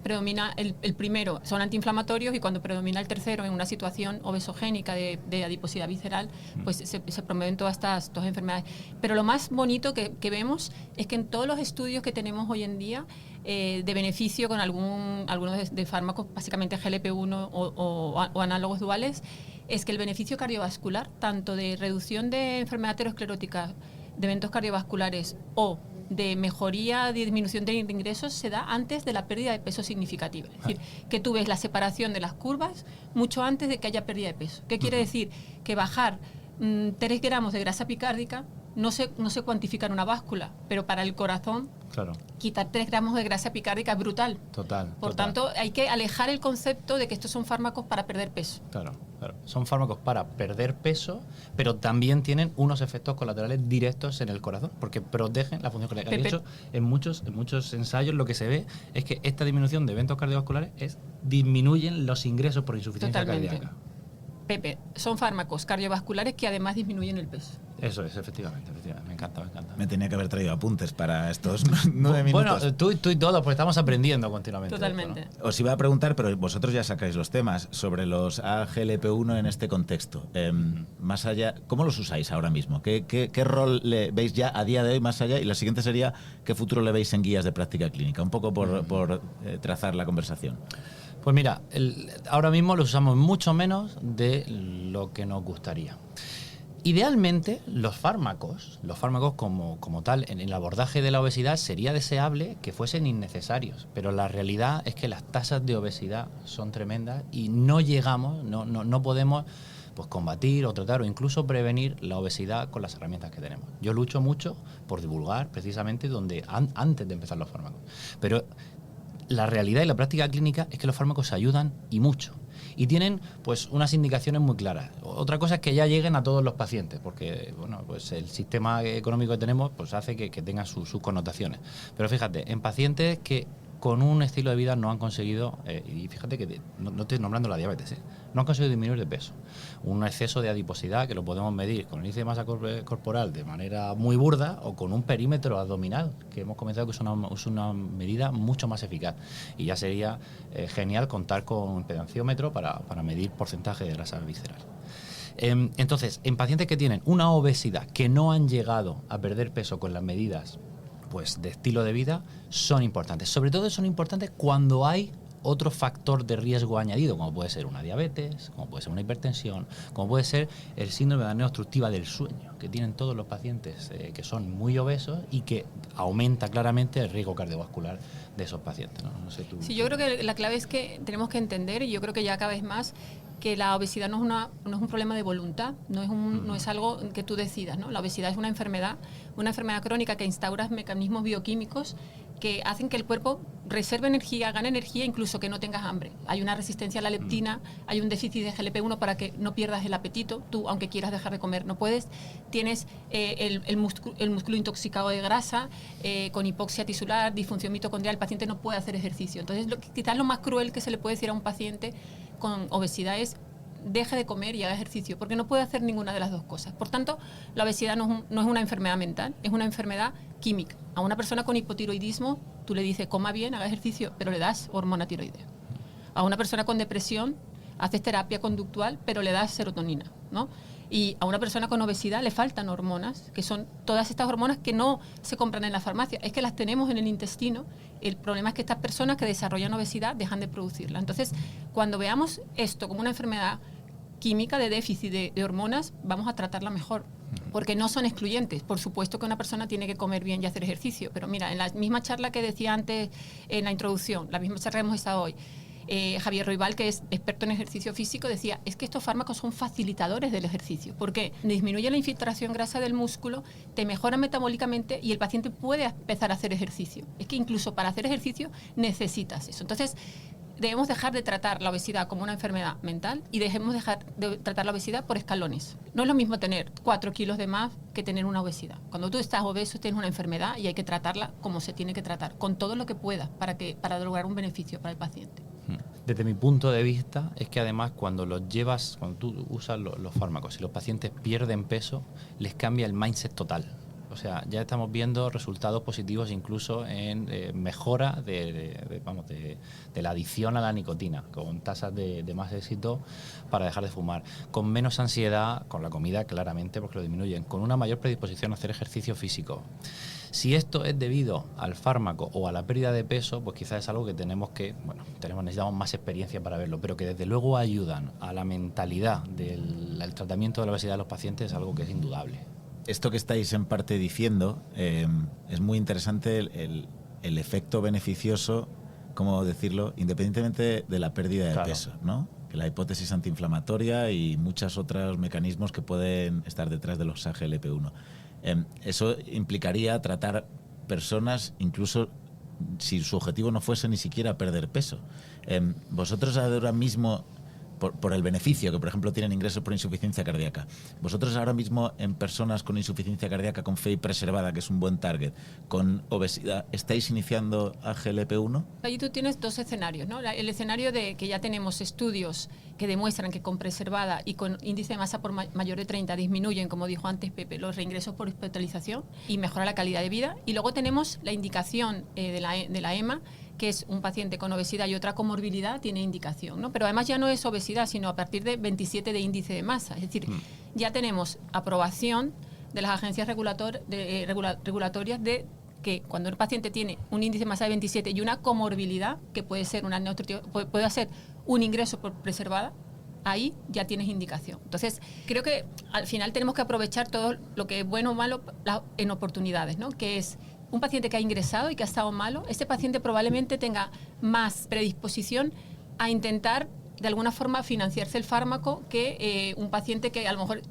predomina el primero son antiinflamatorios, y cuando predomina el tercero en una situación obesogénica de adiposidad visceral, pues se promueven todas estas dos enfermedades. Pero lo más bonito que vemos es que en todos los estudios que tenemos hoy en día de beneficio con algunos de fármacos, básicamente GLP-1 o análogos duales, es que el beneficio cardiovascular, tanto de reducción de enfermedad aterosclerótica, de eventos cardiovasculares o de mejoría, de disminución de ingresos, se da antes de la pérdida de peso significativa. Es decir, que tú ves la separación de las curvas mucho antes de que haya pérdida de peso. ¿Qué quiere decir? Que bajar 3 gramos de grasa epicárdica no se cuantifica en una báscula, pero para el corazón, claro, quitar 3 gramos de grasa epicárdica es brutal. Por tanto, hay que alejar el concepto de que estos son fármacos para perder peso. Claro. Son fármacos para perder peso, pero también tienen unos efectos colaterales directos en el corazón, porque protegen la función cardíaca. De hecho, en muchos ensayos lo que se ve es que esta disminución de eventos cardiovasculares disminuyen los ingresos por insuficiencia cardíaca. Pepe, son fármacos cardiovasculares que además disminuyen el peso. Eso es, efectivamente. Me encanta. Me tenía que haber traído apuntes para estos 9 minutos. Bueno, tú y todos, porque estamos aprendiendo continuamente. Totalmente. Esto, ¿no? Os iba a preguntar, pero vosotros ya sacáis los temas, sobre los AGLP1 en este contexto. Más allá, ¿cómo los usáis ahora mismo? ¿Qué rol le veis ya a día de hoy más allá? Y la siguiente sería, ¿qué futuro le veis en guías de práctica clínica? Un poco por trazar la conversación. Pues mira, ahora mismo los usamos mucho menos de lo que nos gustaría. Idealmente, los fármacos como tal, en el abordaje de la obesidad sería deseable que fuesen innecesarios, pero la realidad es que las tasas de obesidad son tremendas y no podemos pues combatir o tratar o incluso prevenir la obesidad con las herramientas que tenemos. Yo lucho mucho por divulgar precisamente antes de empezar los fármacos, pero la realidad y la práctica clínica es que los fármacos ayudan y mucho. Y tienen pues unas indicaciones muy claras. Otra cosa es que ya lleguen a todos los pacientes, porque bueno, pues el sistema económico que tenemos pues hace que tenga sus connotaciones. Pero fíjate, en pacientes que con un estilo de vida no han conseguido, y fíjate que no estoy nombrando la diabetes, no han conseguido disminuir de peso. Un exceso de adiposidad que lo podemos medir con el índice de masa corporal de manera muy burda o con un perímetro abdominal, que hemos comentado que es una medida mucho más eficaz. Y ya sería genial contar con un pedanciómetro para medir porcentaje de grasa visceral. Entonces, en pacientes que tienen una obesidad que no han llegado a perder peso con las medidas pues de estilo de vida, son importantes. Sobre todo son importantes cuando hay otro factor de riesgo añadido, como puede ser una diabetes, como puede ser una hipertensión, como puede ser el síndrome de apnea obstructiva del sueño, que tienen todos los pacientes que son muy obesos y que aumenta claramente el riesgo cardiovascular de esos pacientes, ¿no? No sé tú. Sí, yo creo que la clave es que tenemos que entender, y yo creo que ya cada vez más, que la obesidad no es un problema de voluntad, no es algo que tú decidas, ¿no? La obesidad es una enfermedad crónica que instaura mecanismos bioquímicos que hacen que el cuerpo reserve energía, gane energía, incluso que no tengas hambre. Hay una resistencia a la leptina, hay un déficit de GLP-1 para que no pierdas el apetito. Tú, aunque quieras dejar de comer, no puedes. Tienes el músculo intoxicado de grasa, con hipoxia tisular, disfunción mitocondrial. El paciente no puede hacer ejercicio. Entonces, quizás lo más cruel que se le puede decir a un paciente con obesidad es: deje de comer y haga ejercicio, porque no puede hacer ninguna de las dos cosas. Por tanto, la obesidad no es una enfermedad mental, es una enfermedad química. A una persona con hipotiroidismo, tú le dices, coma bien, haga ejercicio, pero le das hormona tiroidea. A una persona con depresión, haces terapia conductual, pero le das serotonina, ¿no? Y a una persona con obesidad le faltan hormonas, que son todas estas hormonas que no se compran en la farmacia, es que las tenemos en el intestino. El problema es que estas personas que desarrollan obesidad dejan de producirla. Entonces, cuando veamos esto como una enfermedad química de déficit de hormonas, vamos a tratarla mejor, porque no son excluyentes. Por supuesto que una persona tiene que comer bien y hacer ejercicio, pero mira, en la misma charla que decía antes en la introducción, la misma charla que hemos estado hoy, Javier Roibal, que es experto en ejercicio físico, decía, es que estos fármacos son facilitadores del ejercicio. ¿Por qué? Disminuye la infiltración grasa del músculo, te mejora metabólicamente y el paciente puede empezar a hacer ejercicio. Es que incluso para hacer ejercicio necesitas eso. Entonces, debemos dejar de tratar la obesidad como una enfermedad mental y dejemos dejar de tratar la obesidad por escalones. No es lo mismo tener 4 kilos de más que tener una obesidad. Cuando tú estás obeso tienes una enfermedad y hay que tratarla como se tiene que tratar, con todo lo que puedas para lograr un beneficio para el paciente. Desde mi punto de vista es que además cuando tú usas los fármacos y los pacientes pierden peso, les cambia el mindset total. O sea, ya estamos viendo resultados positivos incluso en mejora de la adicción a la nicotina, con tasas de más éxito para dejar de fumar, con menos ansiedad, con la comida claramente porque lo disminuyen, con una mayor predisposición a hacer ejercicio físico. Si esto es debido al fármaco o a la pérdida de peso, pues quizás es algo que necesitamos más experiencia para verlo, pero que desde luego ayudan a la mentalidad del tratamiento de la obesidad de los pacientes, es algo que es indudable. Esto que estáis en parte diciendo es muy interesante, el efecto beneficioso, ¿cómo decirlo?, independientemente de la pérdida de peso, ¿no? Que la hipótesis antiinflamatoria y muchos otros mecanismos que pueden estar detrás de los AGLP1. Eso implicaría tratar personas incluso si su objetivo no fuese ni siquiera perder peso. Vosotros ahora mismo, por el beneficio que, por ejemplo, tienen ingresos por insuficiencia cardíaca, vosotros ahora mismo en personas con insuficiencia cardíaca con FEI preservada, que es un buen target, con obesidad, ¿estáis iniciando AGLP1? Ahí tú tienes dos escenarios, ¿no? El escenario de que ya tenemos estudios que demuestran que con preservada y con índice de masa por mayor de 30 disminuyen, como dijo antes Pepe, los reingresos por hospitalización y mejora la calidad de vida. Y luego tenemos la indicación de la EMA, que es un paciente con obesidad y otra comorbilidad, tiene indicación, ¿no? Pero además ya no es obesidad, sino a partir de 27 de índice de masa. Es decir, ya tenemos aprobación de las agencias regulatorias de que cuando el paciente tiene un índice de masa de 27 y una comorbilidad, que puede ser puede hacer un ingreso por preservada, ahí ya tienes indicación. Entonces, creo que al final tenemos que aprovechar todo lo que es bueno o malo en oportunidades, ¿no? Que es un paciente que ha ingresado y que ha estado malo, este paciente probablemente tenga más predisposición a intentar de alguna forma financiarse el fármaco que un paciente que a lo mejor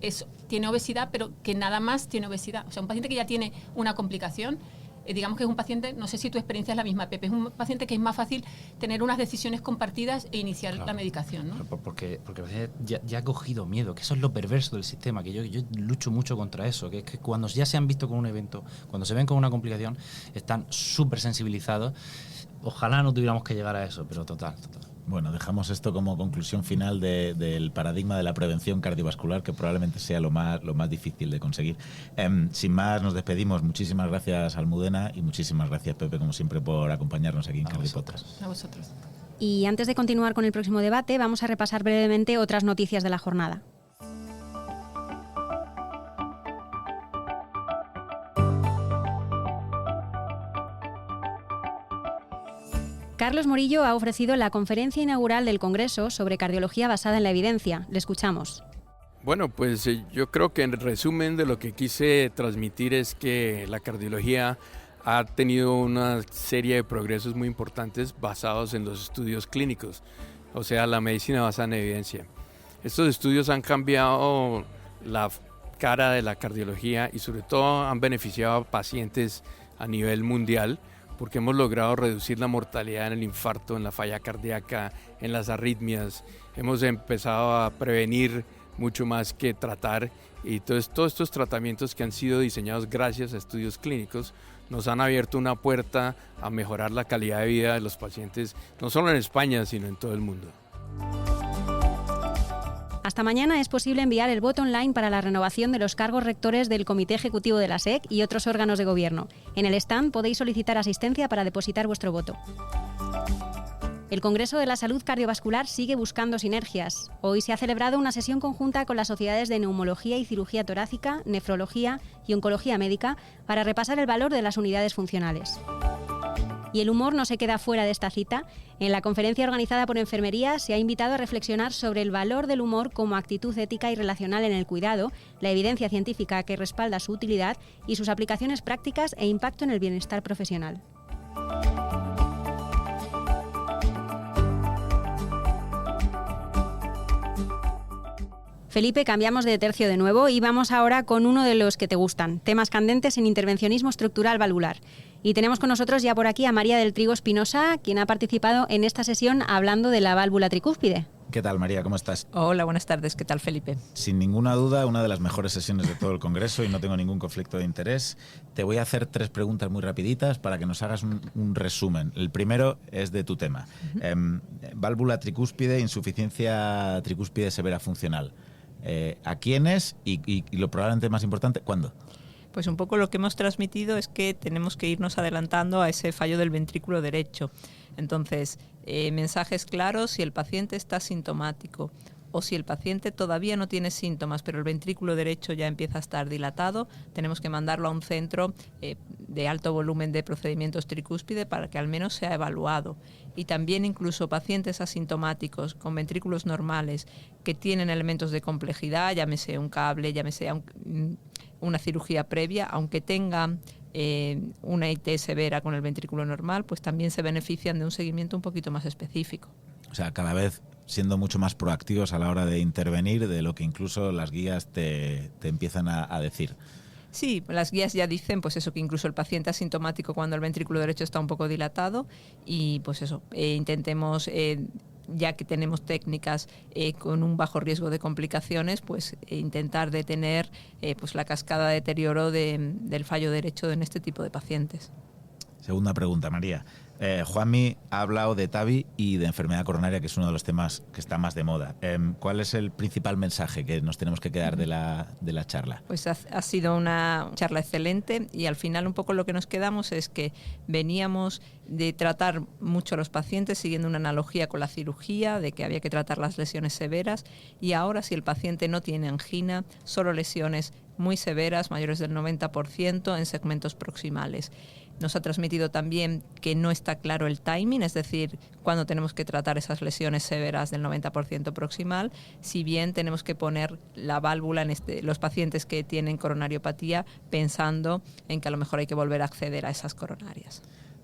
tiene obesidad, pero que nada más tiene obesidad. O sea, un paciente que ya tiene una complicación, digamos que es un paciente, no sé si tu experiencia es la misma, Pepe, es un paciente que es más fácil tener unas decisiones compartidas e iniciar la medicación, ¿no? Porque ya ha cogido miedo, que eso es lo perverso del sistema, que yo lucho mucho contra eso, que es que cuando ya se han visto con un evento, cuando se ven con una complicación, están súper sensibilizados. Ojalá no tuviéramos que llegar a eso, pero total. Bueno, dejamos esto como conclusión final del paradigma de la prevención cardiovascular, que probablemente sea lo más difícil de conseguir. Sin más, nos despedimos. Muchísimas gracias, Almudena, y muchísimas gracias, Pepe, como siempre, por acompañarnos aquí en Cardiopodcast. A vosotros. Y antes de continuar con el próximo debate, vamos a repasar brevemente otras noticias de la jornada. Carlos Morillo ha ofrecido la conferencia inaugural del Congreso sobre cardiología basada en la evidencia. Le escuchamos. Bueno, pues yo creo que en resumen de lo que quise transmitir es que la cardiología ha tenido una serie de progresos muy importantes basados en los estudios clínicos, o sea, la medicina basada en evidencia. Estos estudios han cambiado la cara de la cardiología y sobre todo han beneficiado a pacientes a nivel mundial, porque hemos logrado reducir la mortalidad en el infarto, en la falla cardíaca, en las arritmias. Hemos empezado a prevenir mucho más que tratar, y todos estos tratamientos que han sido diseñados gracias a estudios clínicos nos han abierto una puerta a mejorar la calidad de vida de los pacientes, no solo en España, sino en todo el mundo. Hasta mañana es posible enviar el voto online para la renovación de los cargos rectores del Comité Ejecutivo de la SEC y otros órganos de gobierno. En el stand podéis solicitar asistencia para depositar vuestro voto. El Congreso de la Salud Cardiovascular sigue buscando sinergias. Hoy se ha celebrado una sesión conjunta con las sociedades de Neumología y Cirugía Torácica, Nefrología y Oncología Médica para repasar el valor de las unidades funcionales. Y el humor no se queda fuera de esta cita. En la conferencia organizada por Enfermería se ha invitado a reflexionar sobre el valor del humor como actitud ética y relacional en el cuidado, la evidencia científica que respalda su utilidad y sus aplicaciones prácticas e impacto en el bienestar profesional. Felipe, cambiamos de tercio de nuevo y vamos ahora con uno de los que te gustan, temas candentes en intervencionismo estructural valvular. Y tenemos con nosotros ya por aquí a María del Trigo Espinosa, quien ha participado en esta sesión hablando de la válvula tricúspide. ¿Qué tal, María? ¿Cómo estás? Hola, buenas tardes. ¿Qué tal, Felipe? Sin ninguna duda, una de las mejores sesiones de todo el Congreso y no tengo ningún conflicto de interés. Te voy a hacer 3 preguntas muy rapiditas para que nos hagas un resumen. El primero es de tu tema. Válvula tricúspide, insuficiencia tricúspide severa funcional. ¿A quiénes? Y lo probablemente más importante, ¿cuándo? Pues un poco lo que hemos transmitido es que tenemos que irnos adelantando a ese fallo del ventrículo derecho. Entonces, mensajes claros si el paciente está sintomático o si el paciente todavía no tiene síntomas, pero el ventrículo derecho ya empieza a estar dilatado, tenemos que mandarlo a un centro de alto volumen de procedimientos tricúspide para que al menos sea evaluado. Y también incluso pacientes asintomáticos con ventrículos normales que tienen elementos de complejidad, llámese un cable, llámese una cirugía previa, aunque tengan una IT severa con el ventrículo normal, pues también se benefician de un seguimiento un poquito más específico. O sea, cada vez siendo mucho más proactivos a la hora de intervenir de lo que incluso las guías te empiezan a decir. Sí, las guías ya dicen pues eso, que incluso el paciente asintomático cuando el ventrículo derecho está un poco dilatado y pues eso, intentemos ya que tenemos técnicas con un bajo riesgo de complicaciones, pues intentar detener pues la cascada de deterioro del fallo derecho en este tipo de pacientes. Segunda pregunta, María. Juanmi ha hablado de TAVI y de enfermedad coronaria, que es uno de los temas que está más de moda. ¿Cuál es el principal mensaje que nos tenemos que quedar de la charla? Pues ha sido una charla excelente y al final un poco lo que nos quedamos es que veníamos de tratar mucho a los pacientes siguiendo una analogía con la cirugía, de que había que tratar las lesiones severas y ahora si el paciente no tiene angina, solo lesiones muy severas, mayores del 90% en segmentos proximales. Nos ha transmitido también que no está claro el timing, es decir, cuándo tenemos que tratar esas lesiones severas del 90% proximal, si bien tenemos que poner la válvula en los pacientes que tienen coronariopatía pensando en que a lo mejor hay que volver a acceder a esas coronarias.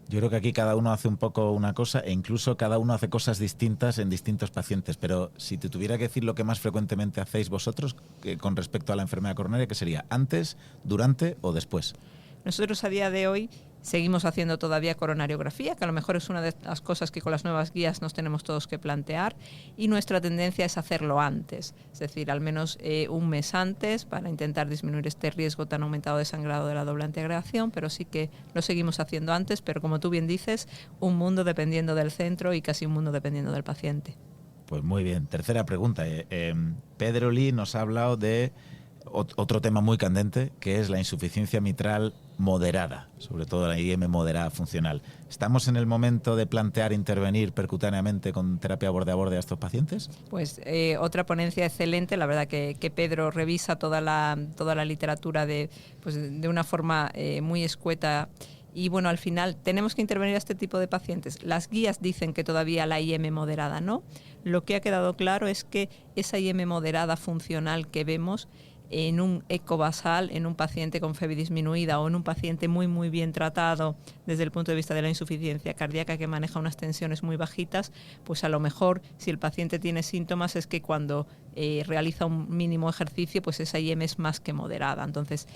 Yo creo que aquí cada uno hace un poco una cosa e incluso cada uno hace cosas distintas en distintos pacientes, pero si te tuviera que decir lo que más frecuentemente hacéis vosotros con respecto a la enfermedad coronaria, ¿qué sería? ¿Antes, durante o después? Nosotros a día de hoy seguimos haciendo todavía coronariografía, que a lo mejor es una de las cosas que con las nuevas guías nos tenemos todos que plantear, y nuestra tendencia es hacerlo antes, es decir, al menos un mes antes para intentar disminuir este riesgo tan aumentado de sangrado de la doble antiagregación, pero sí que lo seguimos haciendo antes, pero como tú bien dices, un mundo dependiendo del centro y casi un mundo dependiendo del paciente. Pues muy bien. Tercera pregunta. Pedro Lee nos ha hablado de otro tema muy candente, que es la insuficiencia mitral moderada, sobre todo la IM moderada funcional. ¿Estamos en el momento de plantear intervenir percutáneamente con terapia borde a borde a estos pacientes? Pues otra ponencia excelente, la verdad que Pedro revisa toda la literatura de una forma muy escueta. Y bueno, al final tenemos que intervenir a este tipo de pacientes. Las guías dicen que todavía la IM moderada no. Lo que ha quedado claro es que esa IM moderada funcional que vemos en un eco basal, en un paciente con FEBI disminuida o en un paciente muy muy bien tratado desde el punto de vista de la insuficiencia cardíaca que maneja unas tensiones muy bajitas, pues a lo mejor si el paciente tiene síntomas es que cuando realiza un mínimo ejercicio pues esa IM es más que moderada. Entonces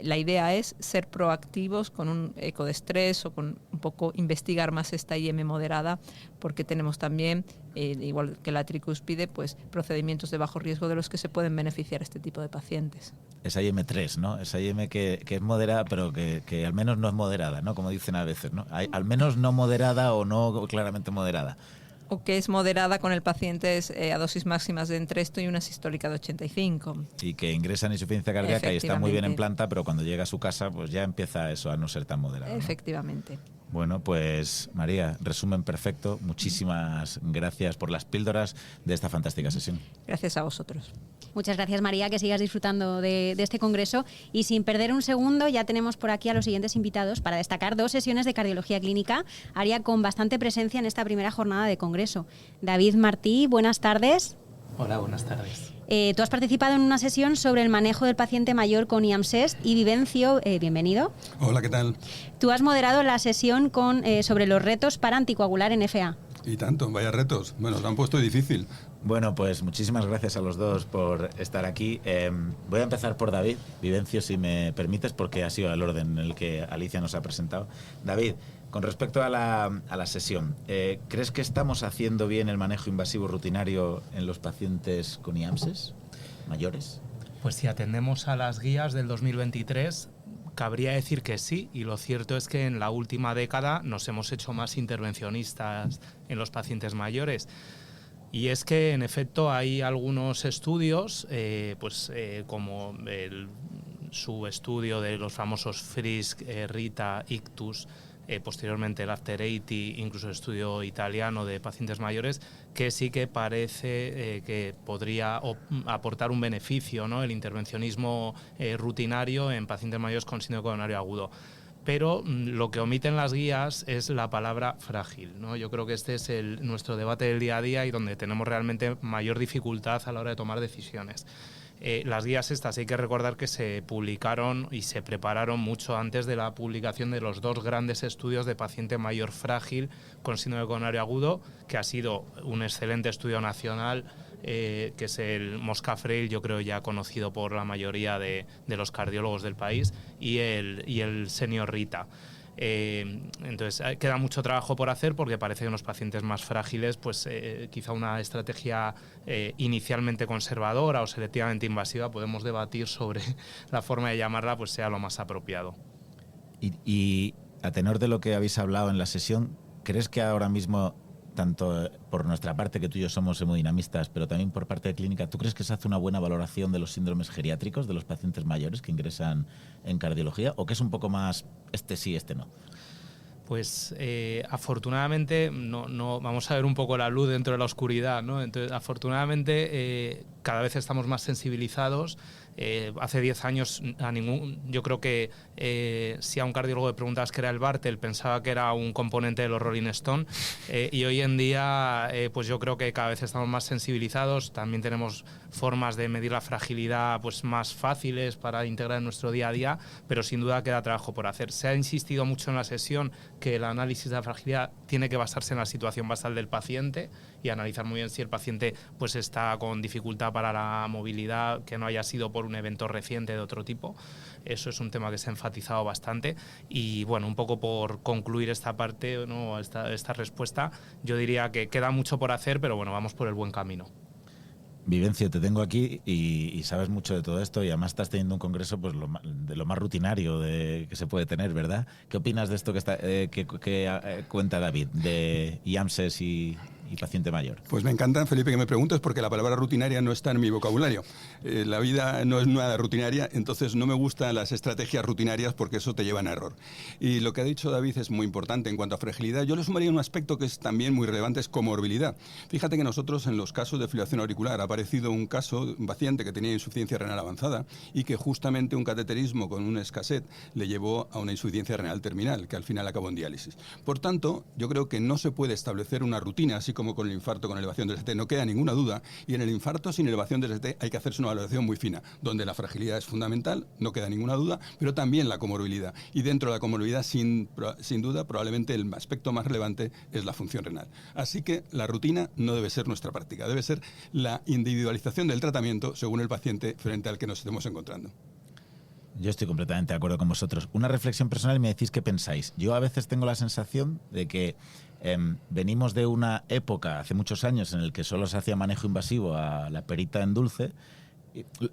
La idea es ser proactivos con un eco de estrés o con un poco investigar más esta IM moderada, porque tenemos también, igual que la tricúspide, pues procedimientos de bajo riesgo de los que se pueden beneficiar este tipo de pacientes. Esa IM3, ¿no? Esa IM que es moderada, pero que al menos no es moderada, ¿no? Como dicen a veces, ¿no? Al menos no moderada o no claramente moderada. O que es moderada con el paciente a dosis máximas de Entresto y una sistólica de 85. Y que ingresa en insuficiencia cardíaca y está muy bien en planta, pero cuando llega a su casa pues ya empieza eso a no ser tan moderado, ¿no? Efectivamente. Bueno, pues María, resumen perfecto. Muchísimas gracias por las píldoras de esta fantástica sesión. Gracias a vosotros. Muchas gracias, María, que sigas disfrutando de este congreso. Y sin perder un segundo, ya tenemos por aquí a los siguientes invitados para destacar 2 sesiones de cardiología clínica, área con bastante presencia en esta primera jornada de congreso. David Martí, buenas tardes. Hola, buenas tardes. Tú has participado en una sesión sobre el manejo del paciente mayor con IAMSEST y Vivencio. Bienvenido. Hola, ¿qué tal? Tú has moderado la sesión sobre los retos para anticoagular en FA. Y tanto, vaya retos. Bueno, lo han puesto difícil. Bueno, pues muchísimas gracias a los dos por estar aquí. Voy a empezar por David, Vivencio, si me permites, porque ha sido el orden en el que Alicia nos ha presentado. David, con respecto a la sesión, ¿crees que estamos haciendo bien el manejo invasivo rutinario en los pacientes con IAMSES mayores? Pues si atendemos a las guías del 2023, cabría decir que sí, y lo cierto es que en la última década nos hemos hecho más intervencionistas en los pacientes mayores. Y es que, en efecto, hay algunos estudios, como su estudio de los famosos FRISC, RITA, ICTUS, posteriormente el After 80, incluso el estudio italiano de pacientes mayores, que sí que parece que podría aportar un beneficio, ¿no? El intervencionismo rutinario en pacientes mayores con síndrome coronario agudo. Pero lo que omiten las guías es la palabra frágil, ¿no? Yo creo que este es nuestro debate del día a día y donde tenemos realmente mayor dificultad a la hora de tomar decisiones. Las guías estas hay que recordar que se publicaron y se prepararon mucho antes de la publicación de los 2 grandes estudios de paciente mayor frágil con síndrome coronario agudo, que ha sido un excelente estudio nacional, que es el Mosca-Frail, yo creo ya conocido por la mayoría de los cardiólogos del país, y el Senior Rita. Entonces queda mucho trabajo por hacer, porque parece que en los pacientes más frágiles pues quizá una estrategia inicialmente conservadora o selectivamente invasiva, podemos debatir sobre la forma de llamarla, pues sea lo más apropiado. Y a tenor de lo que habéis hablado en la sesión, ¿crees que ahora mismo, tanto por nuestra parte, que tú y yo somos hemodinamistas, pero también por parte de clínica, ¿tú crees que se hace una buena valoración de los síndromes geriátricos de los pacientes mayores que ingresan en cardiología, o que es un poco más este sí, este no? Pues afortunadamente no vamos a ver un poco la luz dentro de la oscuridad, ¿no? Entonces, afortunadamente cada vez estamos más sensibilizados. Hace 10 años yo creo que si a un cardiólogo le preguntabas qué era el Bartel, pensaba que era un componente de los Rolling Stone, y hoy en día pues yo creo que cada vez estamos más sensibilizados. También tenemos formas de medir la fragilidad pues más fáciles para integrar en nuestro día a día, pero sin duda queda trabajo por hacer. Se ha insistido mucho en la sesión que el análisis de la fragilidad tiene que basarse en la situación basal del paciente y analizar muy bien si el paciente pues está con dificultad para la movilidad, que no haya sido por un evento reciente de otro tipo. Eso es un tema que se ha enfatizado bastante. Y bueno, un poco por concluir esta parte, ¿no? esta respuesta, yo diría que queda mucho por hacer, pero bueno, vamos por el buen camino. Vivencio, te tengo aquí y sabes mucho de todo esto, y además estás teniendo un congreso pues de lo más rutinario que se puede tener, ¿verdad? ¿Qué opinas de esto que cuenta David, de IAMSES y paciente mayor? Pues me encanta, Felipe, que me preguntes, porque la palabra rutinaria no está en mi vocabulario. La vida no es nada rutinaria, entonces no me gustan las estrategias rutinarias porque eso te lleva a error. Y lo que ha dicho David es muy importante en cuanto a fragilidad. Yo le sumaría un aspecto que es también muy relevante, es comorbilidad. Fíjate que nosotros en los casos de fibrilación auricular ha aparecido un caso, un paciente que tenía insuficiencia renal avanzada y que justamente un cateterismo con un escaset le llevó a una insuficiencia renal terminal, que al final acabó en diálisis. Por tanto, yo creo que no se puede establecer una rutina, así como con el infarto con elevación del ST, no queda ninguna duda, y en el infarto sin elevación del ST hay que hacerse una valoración muy fina, donde la fragilidad es fundamental, no queda ninguna duda, pero también la comorbilidad. Y dentro de la comorbilidad, sin duda, probablemente el aspecto más relevante es la función renal. Así que la rutina no debe ser nuestra práctica, debe ser la individualización del tratamiento según el paciente frente al que nos estemos encontrando. Yo estoy completamente de acuerdo con vosotros. Una reflexión personal y me decís qué pensáis. Yo a veces tengo la sensación de que venimos de una época, hace muchos años, en el que solo se hacía manejo invasivo a la perita en dulce.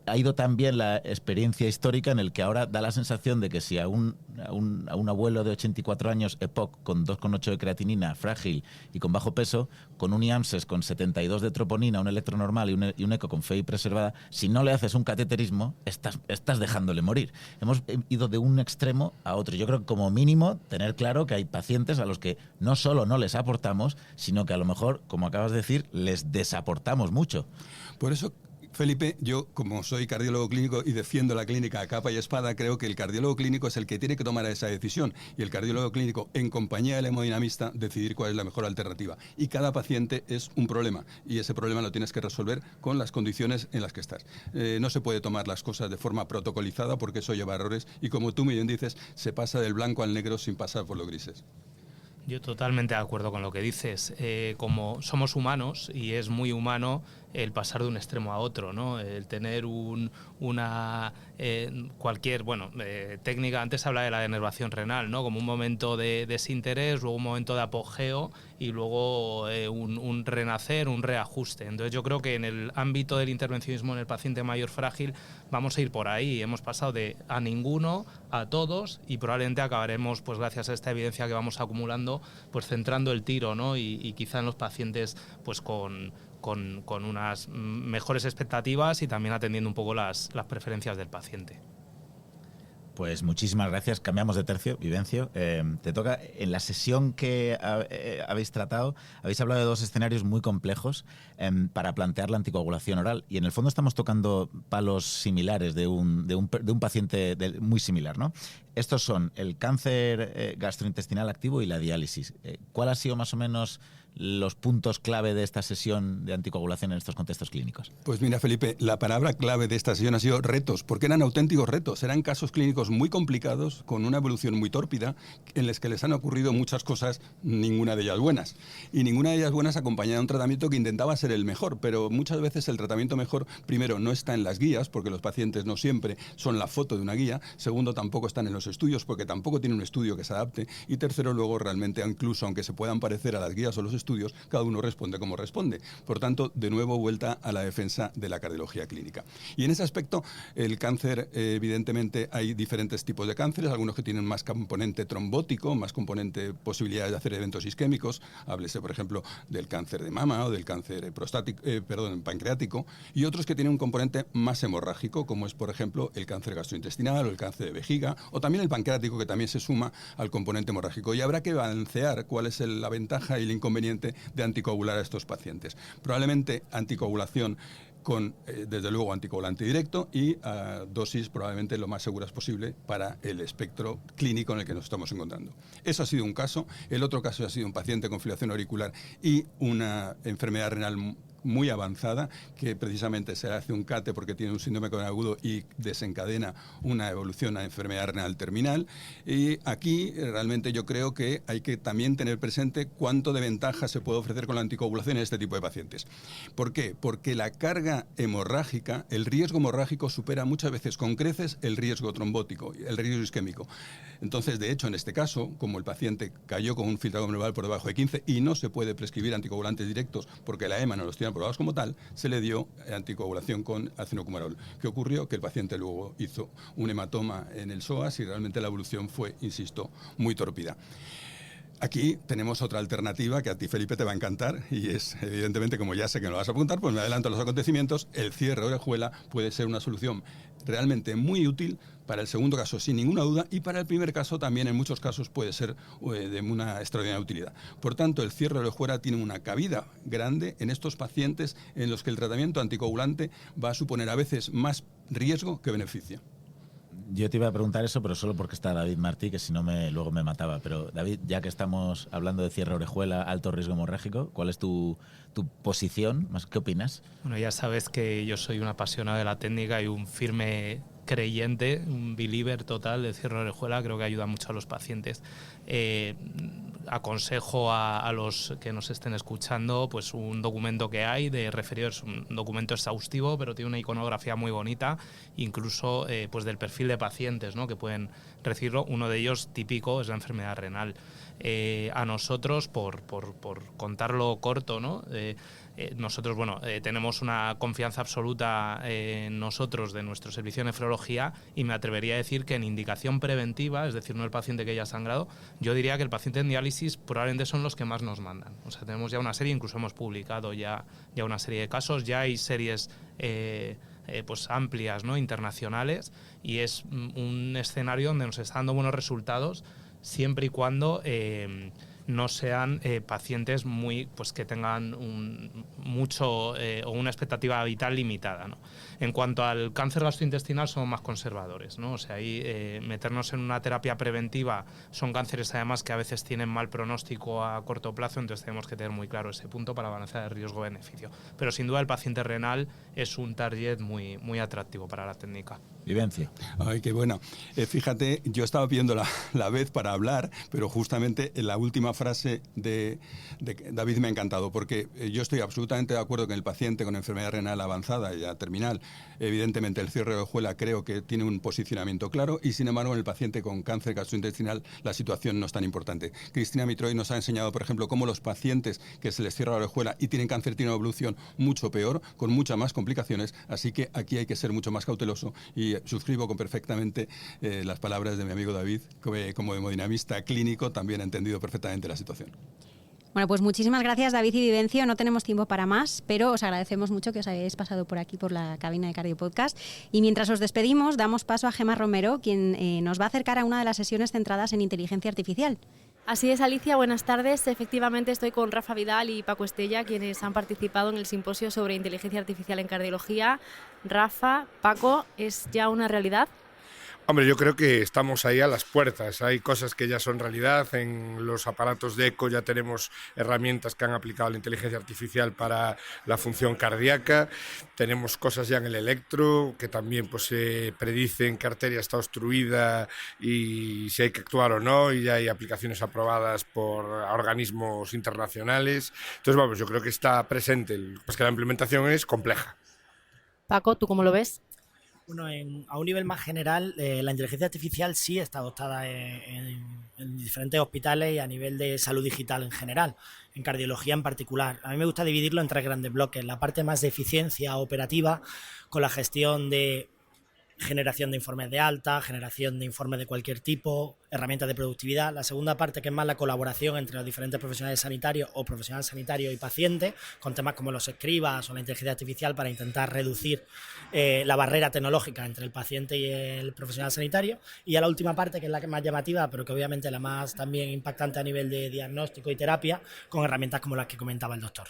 Ha ido también la experiencia histórica en el que ahora da la sensación de que si a un abuelo de 84 años EPOC con 2,8 de creatinina, frágil y con bajo peso, con un IAMSES con 72 de troponina, un electronormal y un eco con FEI preservada, si no le haces un cateterismo, estás dejándole morir. Hemos ido de un extremo a otro. Yo creo que como mínimo tener claro que hay pacientes a los que no solo no les aportamos, sino que a lo mejor, como acabas de decir, les desaportamos mucho. Por eso, Felipe, yo como soy cardiólogo clínico y defiendo la clínica a capa y espada, creo que el cardiólogo clínico es el que tiene que tomar esa decisión y el cardiólogo clínico, en compañía del hemodinamista, decidir cuál es la mejor alternativa. Y cada paciente es un problema y ese problema lo tienes que resolver con las condiciones en las que estás. No se puede tomar las cosas de forma protocolizada porque eso lleva errores y, como tú muy bien dices, se pasa del blanco al negro sin pasar por los grises. Yo totalmente de acuerdo con lo que dices. Como somos humanos y es muy humano el pasar de un extremo a otro, ¿no? El tener cualquier técnica. Antes habla de la denervación renal, ¿no? Como un momento de desinterés, luego un momento de apogeo y luego un renacer, un reajuste. Entonces yo creo que en el ámbito del intervencionismo en el paciente mayor frágil vamos a ir por ahí. Hemos pasado de a ninguno a todos y probablemente acabaremos, pues gracias a esta evidencia que vamos acumulando, pues centrando el tiro, ¿no? Y quizá en los pacientes pues con unas mejores expectativas y también atendiendo un poco las preferencias del paciente. Pues muchísimas gracias. Cambiamos de tercio, Vivencio. Te toca. En la sesión que habéis tratado, habéis hablado de dos escenarios muy complejos para plantear la anticoagulación oral. Y en el fondo estamos tocando palos similares de un paciente muy similar, ¿no? Estos son el cáncer gastrointestinal activo y la diálisis. ¿Cuál ha sido más o menos los puntos clave de esta sesión de anticoagulación en estos contextos clínicos? Pues mira, Felipe, la palabra clave de esta sesión ha sido retos, porque eran auténticos retos. Eran casos clínicos muy complicados, con una evolución muy tórpida, en los que les han ocurrido muchas cosas, ninguna de ellas buenas. Y ninguna de ellas buenas acompañada de un tratamiento que intentaba ser el mejor, pero muchas veces el tratamiento mejor, primero, no está en las guías, porque los pacientes no siempre son la foto de una guía. Segundo, tampoco están en los estudios, porque tampoco tiene un estudio que se adapte. Y tercero, luego, realmente, incluso aunque se puedan parecer a las guías o los estudios, cada uno responde como responde. Por tanto, de nuevo, vuelta a la defensa de la cardiología clínica. Y en ese aspecto, el cáncer, evidentemente, hay diferentes tipos de cánceres, algunos que tienen más componente trombótico, más componente posibilidades de hacer eventos isquémicos. Háblese, por ejemplo, del cáncer de mama o del cáncer pancreático, y otros que tienen un componente más hemorrágico, como es, por ejemplo, el cáncer gastrointestinal o el cáncer de vejiga, o también el pancreático, que también se suma al componente hemorrágico. Y habrá que balancear cuál es la ventaja y el inconveniente de anticoagular a estos pacientes. Probablemente anticoagulación con, desde luego, anticoagulante directo y dosis probablemente lo más seguras posible para el espectro clínico en el que nos estamos encontrando. Eso ha sido un caso. El otro caso ha sido un paciente con fibrilación auricular y una enfermedad renal muy avanzada, que precisamente se hace un CATE porque tiene un síndrome agudo y desencadena una evolución a enfermedad renal terminal. Y aquí realmente yo creo que hay que también tener presente cuánto de ventaja se puede ofrecer con la anticoagulación en este tipo de pacientes. ¿Por qué? Porque la carga hemorrágica, el riesgo hemorrágico supera muchas veces con creces el riesgo trombótico, el riesgo isquémico. Entonces, de hecho, en este caso, como el paciente cayó con un filtrado glomerular por debajo de 15 y no se puede prescribir anticoagulantes directos porque la EMA no los tiene aprobados como tal, se le dio anticoagulación con acenocumarol. ¿Qué ocurrió? Que el paciente luego hizo un hematoma en el psoas y realmente la evolución fue, insisto, muy tórpida. Aquí tenemos otra alternativa que a ti, Felipe, te va a encantar y es, evidentemente, como ya sé que me lo vas a apuntar, pues me adelanto a los acontecimientos. El cierre de orejuela puede ser una solución realmente muy útil para el segundo caso, sin ninguna duda, y para el primer caso también en muchos casos puede ser de una extraordinaria utilidad. Por tanto, el cierre de orejuela tiene una cabida grande en estos pacientes en los que el tratamiento anticoagulante va a suponer a veces más riesgo que beneficio. Yo te iba a preguntar eso, pero solo porque está David Martí, que si no luego me mataba. Pero David, ya que estamos hablando de cierre de orejuela, alto riesgo hemorrágico, ¿cuál es tu posición? ¿Qué opinas? Bueno, ya sabes que yo soy un apasionado de la técnica y un firme creyente, un believer total del cierre de orejuela, creo que ayuda mucho a los pacientes. Aconsejo a los que nos estén escuchando pues un documento que hay de referidos, es un documento exhaustivo, pero tiene una iconografía muy bonita, incluso pues del perfil de pacientes, ¿no?, que pueden recibirlo. Uno de ellos típico es la enfermedad renal. A nosotros, por contarlo corto, ¿no?, nosotros tenemos una confianza absoluta en nosotros, de nuestro servicio de nefrología, y me atrevería a decir que en indicación preventiva, es decir, no el paciente que ya ha sangrado, yo diría que el paciente en diálisis probablemente son los que más nos mandan. O sea, tenemos ya una serie, incluso hemos publicado ya una serie de casos, ya hay series pues amplias, ¿no?, internacionales, y es un escenario donde nos está dando buenos resultados, siempre y cuando no sean pacientes que tengan mucho o una expectativa vital limitada, ¿no? En cuanto al cáncer gastrointestinal, somos más conservadores, ¿no? O sea, ahí meternos en una terapia preventiva, son cánceres además que a veces tienen mal pronóstico a corto plazo, entonces tenemos que tener muy claro ese punto para balancear el riesgo-beneficio. Pero sin duda el paciente renal es un target muy, muy atractivo para la técnica. Vivencia. Ay, qué bueno. Fíjate, yo estaba pidiendo la vez para hablar, pero justamente en la última frase de David me ha encantado, porque yo estoy absolutamente de acuerdo que el paciente con enfermedad renal avanzada, ya terminal, evidentemente el cierre de orejuela creo que tiene un posicionamiento claro, y sin embargo en el paciente con cáncer gastrointestinal la situación no es tan importante. Cristina Mitroy nos ha enseñado, por ejemplo, cómo los pacientes que se les cierra la orejuela y tienen cáncer tienen una evolución mucho peor, con muchas más complicaciones, así que aquí hay que ser mucho más cauteloso, y suscribo perfectamente las palabras de mi amigo David, que como hemodinamista clínico también ha entendido perfectamente la situación. Bueno, pues muchísimas gracias, David y Vivencio. No tenemos tiempo para más, pero os agradecemos mucho que os hayáis pasado por aquí, por la cabina de Cardio Podcast. Y mientras os despedimos, damos paso a Gemma Romero, quien nos va a acercar a una de las sesiones centradas en inteligencia artificial. Así es, Alicia, buenas tardes. Efectivamente estoy con Rafa Vidal y Paco Estella, quienes han participado en el simposio sobre inteligencia artificial en cardiología. Rafa, Paco, ¿es ya una realidad? Hombre, yo creo que estamos ahí a las puertas. Hay cosas que ya son realidad. En los aparatos de eco ya tenemos herramientas que han aplicado la inteligencia artificial para la función cardíaca. Tenemos cosas ya en el electro que también predicen qué arteria está obstruida y si hay que actuar o no. Y ya hay aplicaciones aprobadas por organismos internacionales. Entonces, yo creo que está presente. Pues que la implementación es compleja. Paco, ¿tú cómo lo ves? Bueno, a un nivel más general, la inteligencia artificial sí está adoptada en diferentes hospitales y a nivel de salud digital en general, en cardiología en particular. A mí me gusta dividirlo en tres grandes bloques. La parte más de eficiencia operativa, con la gestión de generación de informes de alta, generación de informes de cualquier tipo, herramientas de productividad. La segunda parte, que es más la colaboración entre los diferentes profesionales sanitarios o profesional sanitario y paciente, con temas como los escribas o la inteligencia artificial para intentar reducir la barrera tecnológica entre el paciente y el profesional sanitario. Y a la última parte, que es la que más llamativa, pero que obviamente la más también impactante a nivel de diagnóstico y terapia, con herramientas como las que comentaba el doctor.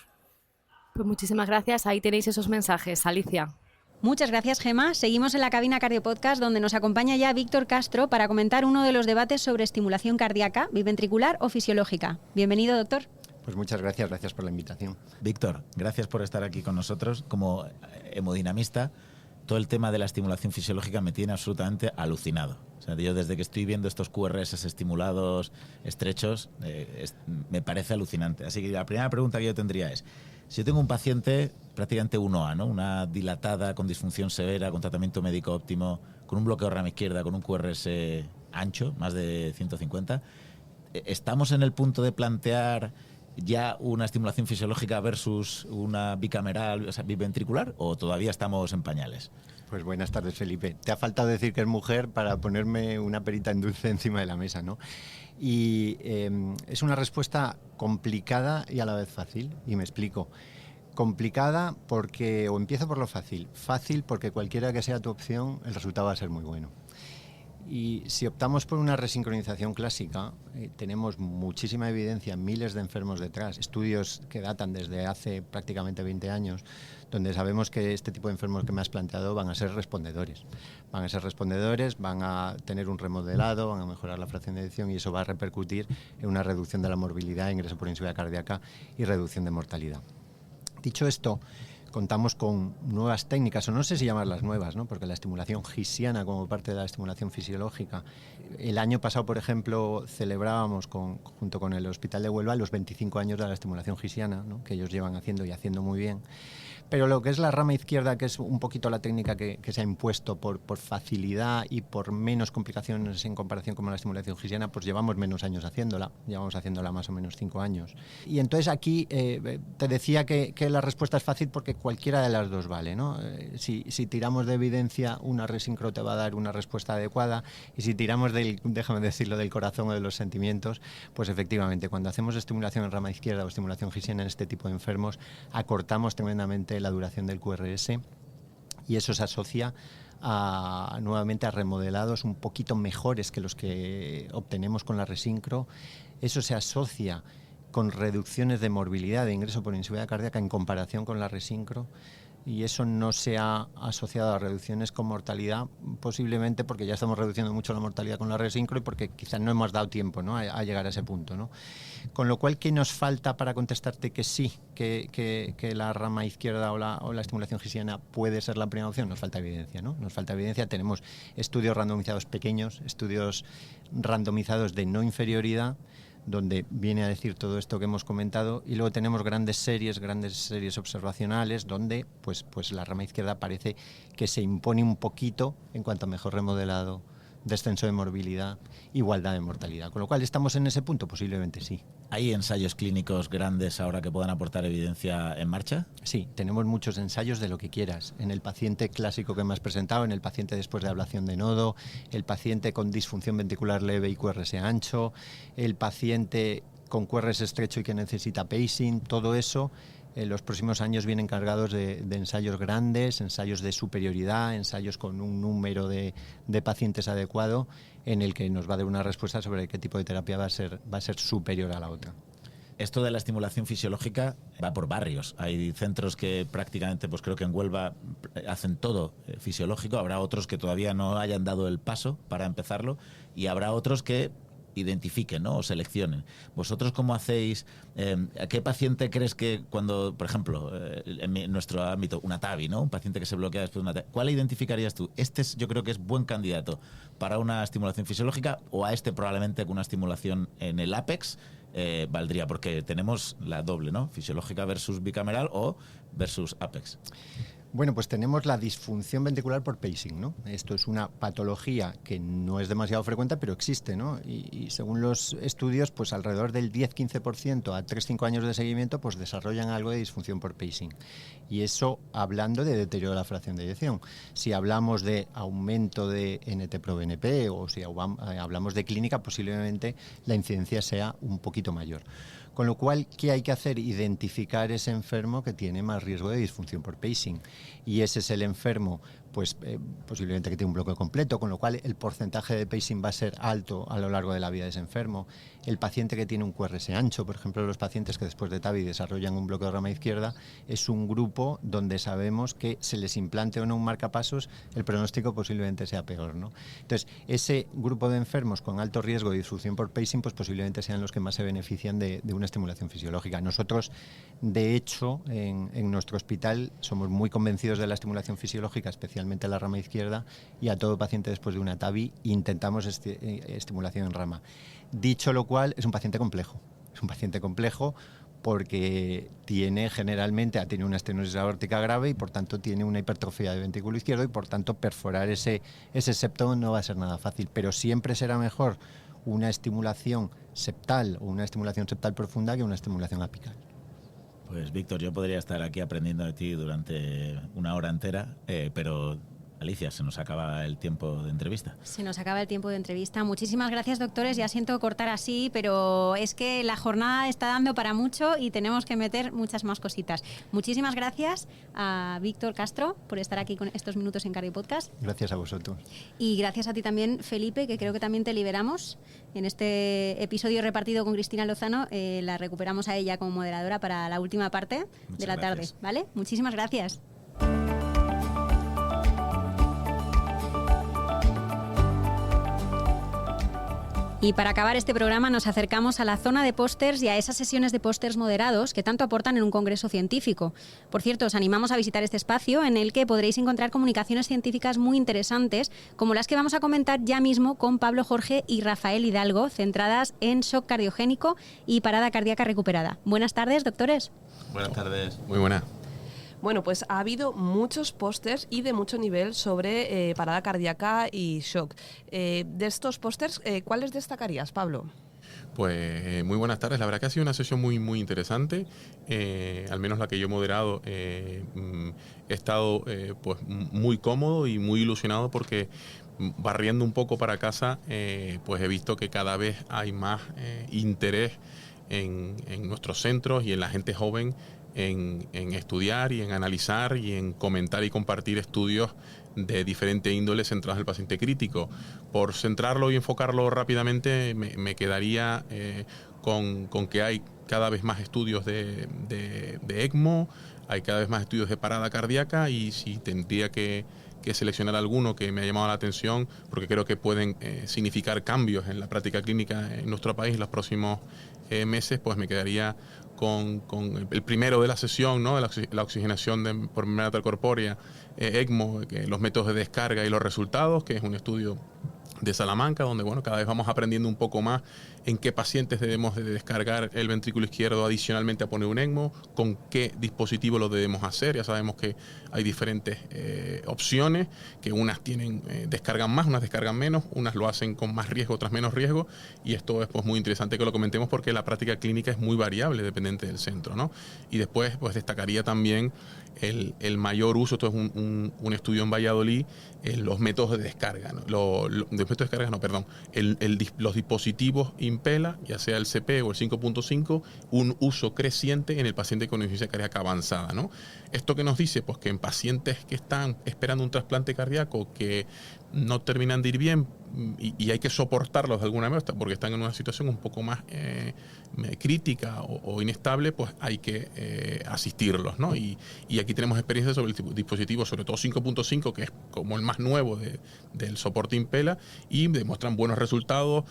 Pues muchísimas gracias. Ahí tenéis esos mensajes, Alicia. Muchas gracias, Gemma. Seguimos en la cabina Cardio Podcast, donde nos acompaña ya Víctor Castro para comentar uno de los debates sobre estimulación cardíaca, biventricular o fisiológica. Bienvenido, doctor. Pues muchas gracias por la invitación. Víctor, gracias por estar aquí con nosotros. Como hemodinamista, todo el tema de la estimulación fisiológica me tiene absolutamente alucinado. O sea, yo desde que estoy viendo estos QRS estimulados estrechos, me parece alucinante. Así que la primera pregunta que yo tendría es, si yo tengo un paciente prácticamente 1A, ¿no?, una dilatada con disfunción severa, con tratamiento médico óptimo, con un bloqueo de rama izquierda, con un QRS ancho, más de 150, ¿estamos en el punto de plantear ya una estimulación fisiológica versus una bicameral, o sea, biventricular, o todavía estamos en pañales? Pues buenas tardes, Felipe. Te ha faltado decir que es mujer para ponerme una perita en dulce encima de la mesa, ¿no? Y es una respuesta complicada y a la vez fácil, y me explico. Complicada porque, o empiezo por lo fácil. Fácil porque cualquiera que sea tu opción, el resultado va a ser muy bueno. Y si optamos por una resincronización clásica, tenemos muchísima evidencia, miles de enfermos detrás, estudios que datan desde hace prácticamente 20 años, donde sabemos que este tipo de enfermos que me has planteado van a ser respondedores. Van a ser respondedores, van a tener un remodelado, van a mejorar la fracción de eyección y eso va a repercutir en una reducción de la morbilidad, ingreso por insuficiencia cardíaca y reducción de mortalidad. Dicho esto, contamos con nuevas técnicas, o no sé si llamarlas nuevas, ¿no? Porque la estimulación gisiana como parte de la estimulación fisiológica. El año pasado, por ejemplo, celebrábamos junto con el Hospital de Huelva los 25 años de la estimulación gisiana, ¿no? Que ellos llevan haciendo y haciendo muy bien. Pero lo que es la rama izquierda, que es un poquito la técnica que se ha impuesto por facilidad y por menos complicaciones en comparación con la estimulación gisiana, pues llevamos menos años haciéndola, llevamos haciéndola más o menos 5 años. Y entonces aquí te decía que la respuesta es fácil porque cualquiera de las dos vale, ¿no? Si tiramos de evidencia, una resincro te va a dar una respuesta adecuada, y si tiramos déjame decirlo, del corazón o de los sentimientos, pues efectivamente, cuando hacemos estimulación en rama izquierda o estimulación gisiana en este tipo de enfermos, acortamos tremendamente la duración del QRS, y eso se asocia nuevamente a remodelados un poquito mejores que los que obtenemos con la resincro. Eso se asocia con reducciones de morbilidad, de ingreso por insuficiencia cardíaca en comparación con la resincro, y eso no se ha asociado a reducciones con mortalidad, posiblemente porque ya estamos reduciendo mucho la mortalidad con la resincro y porque quizás no hemos dado tiempo, ¿no? a llegar a ese punto, ¿no? Con lo cual, ¿qué nos falta para contestarte que sí, que la rama izquierda o la estimulación gisiana puede ser la primera opción? Nos falta evidencia, ¿no? Nos falta evidencia. Tenemos estudios randomizados pequeños, estudios randomizados de no inferioridad, donde viene a decir todo esto que hemos comentado, y luego tenemos grandes series observacionales donde pues la rama izquierda parece que se impone un poquito en cuanto a mejor remodelado, descenso de morbilidad, igualdad de mortalidad. Con lo cual, ¿estamos en ese punto? Posiblemente sí. ¿Hay ensayos clínicos grandes ahora que puedan aportar evidencia en marcha? Sí, tenemos muchos ensayos de lo que quieras. En el paciente clásico que me has presentado, en el paciente después de ablación de nodo, el paciente con disfunción ventricular leve y QRS ancho, el paciente con QRS estrecho y que necesita pacing, todo eso. En los próximos años vienen cargados de ensayos grandes, ensayos de superioridad, ensayos con un número de pacientes adecuado, en el que nos va a dar una respuesta sobre qué tipo de terapia va a ser superior a la otra. Esto de la estimulación fisiológica va por barrios. Hay centros que prácticamente, pues creo que en Huelva hacen todo fisiológico, habrá otros que todavía no hayan dado el paso para empezarlo, y habrá otros que identifiquen, ¿no? O seleccionen. ¿Vosotros cómo hacéis? ¿A qué paciente crees que cuando, por ejemplo, en nuestro ámbito, una TAVI, ¿no? Un paciente que se bloquea después de una TAVI, ¿cuál identificarías tú? Yo creo que es buen candidato para una estimulación fisiológica, o a probablemente con una estimulación en el ápex valdría, porque tenemos la doble, ¿no? Fisiológica versus bicameral o versus ápex. Bueno, pues tenemos la disfunción ventricular por pacing, ¿no? Esto es una patología que no es demasiado frecuente, pero existe, ¿no? Y según los estudios, pues alrededor del 10-15% a 3-5 años de seguimiento, pues desarrollan algo de disfunción por pacing. Y eso hablando de deterioro de la fracción de eyección. Si hablamos de aumento de NT-proBNP o si hablamos de clínica, posiblemente la incidencia sea un poquito mayor. Con lo cual, ¿qué hay que hacer? Identificar ese enfermo que tiene más riesgo de disfunción por pacing. Y ese es el enfermo, pues posiblemente que tiene un bloqueo completo, con lo cual el porcentaje de pacing va a ser alto a lo largo de la vida de ese enfermo. El paciente que tiene un QRS ancho, por ejemplo, los pacientes que después de TAVI desarrollan un bloqueo de rama izquierda, es un grupo donde sabemos que se les implante o no un marcapasos, el pronóstico posiblemente sea peor, ¿no? Entonces, ese grupo de enfermos con alto riesgo de disfunción por pacing, pues posiblemente sean los que más se benefician de una estimulación fisiológica. Nosotros, de hecho, en nuestro hospital somos muy convencidos de la estimulación fisiológica, especialmente a la rama izquierda, y a todo paciente después de una TAVI intentamos estimulación en rama. Dicho lo cual, es un paciente complejo. Es un paciente complejo porque generalmente ha tenido una estenosis aórtica grave y por tanto tiene una hipertrofia del ventrículo izquierdo, y por tanto perforar ese septo no va a ser nada fácil, pero siempre será mejor una estimulación septal o una estimulación septal profunda que una estimulación apical. Pues Víctor, yo podría estar aquí aprendiendo de ti durante una hora entera, pero Alicia, se nos acaba el tiempo de entrevista. Se nos acaba el tiempo de entrevista. Muchísimas gracias, doctores. Ya siento cortar así, pero es que la jornada está dando para mucho y tenemos que meter muchas más cositas. Muchísimas gracias a Víctor Castro por estar aquí con estos minutos en Cardio Podcast. Gracias a vosotros. Y gracias a ti también, Felipe, que creo que también te liberamos. En este episodio repartido con Cristina Lozano, la recuperamos a ella como moderadora para la última parte de la tarde. ¿Vale? Muchísimas gracias. Y para acabar este programa nos acercamos a la zona de pósters y a esas sesiones de pósters moderados que tanto aportan en un congreso científico. Por cierto, os animamos a visitar este espacio en el que podréis encontrar comunicaciones científicas muy interesantes, como las que vamos a comentar ya mismo con Pablo Jorge y Rafael Hidalgo, centradas en shock cardiogénico y parada cardíaca recuperada. Buenas tardes, doctores. Buenas tardes. Muy buenas. Bueno, pues ha habido muchos pósters y de mucho nivel sobre parada cardíaca y shock. De estos pósters, ¿cuáles destacarías, Pablo? Pues muy buenas tardes. La verdad que ha sido una sesión muy interesante, al menos la que yo he moderado. He estado pues muy cómodo y muy ilusionado porque barriendo un poco para casa, pues he visto que cada vez hay más interés en nuestros centros y en la gente joven en estudiar y en analizar y en comentar y compartir estudios de diferente índole centrados en el paciente crítico. Por centrarlo y enfocarlo rápidamente, me quedaría con que hay cada vez más estudios de ECMO, hay cada vez más estudios de parada cardíaca, y si tendría que seleccionar alguno que me ha llamado la atención, porque creo que pueden significar cambios en la práctica clínica en nuestro país en los próximos meses, pues me quedaría con el primero de la sesión, ¿no? La oxigenación por membrana arteriocorpórea, ECMO, los métodos de descarga y los resultados, que es un estudio de Salamanca, donde bueno, cada vez vamos aprendiendo un poco más en qué pacientes debemos de descargar el ventrículo izquierdo adicionalmente a poner un ECMO, con qué dispositivo lo debemos hacer. Ya sabemos que hay diferentes opciones, que unas descargan más, unas descargan menos, unas lo hacen con más riesgo, otras menos riesgo, y esto es pues muy interesante que lo comentemos porque la práctica clínica es muy variable dependiente del centro, ¿no? Y después pues destacaría también el mayor uso. Esto es un estudio en Valladolid, los métodos de descarga, ¿no? Los dispositivos Impella, ya sea el CP o el 5.5, un uso creciente en el paciente con insuficiencia cardíaca avanzada, ¿no? Esto que nos dice, pues que en pacientes que están esperando un trasplante cardíaco, que no terminan de ir bien y hay que soportarlos de alguna manera porque están en una situación un poco más crítica o inestable, pues hay que asistirlos, ¿no? Y aquí tenemos experiencias sobre el dispositivo, sobre todo 5.5, que es como el más nuevo del soporte Impella, y demuestran buenos resultados,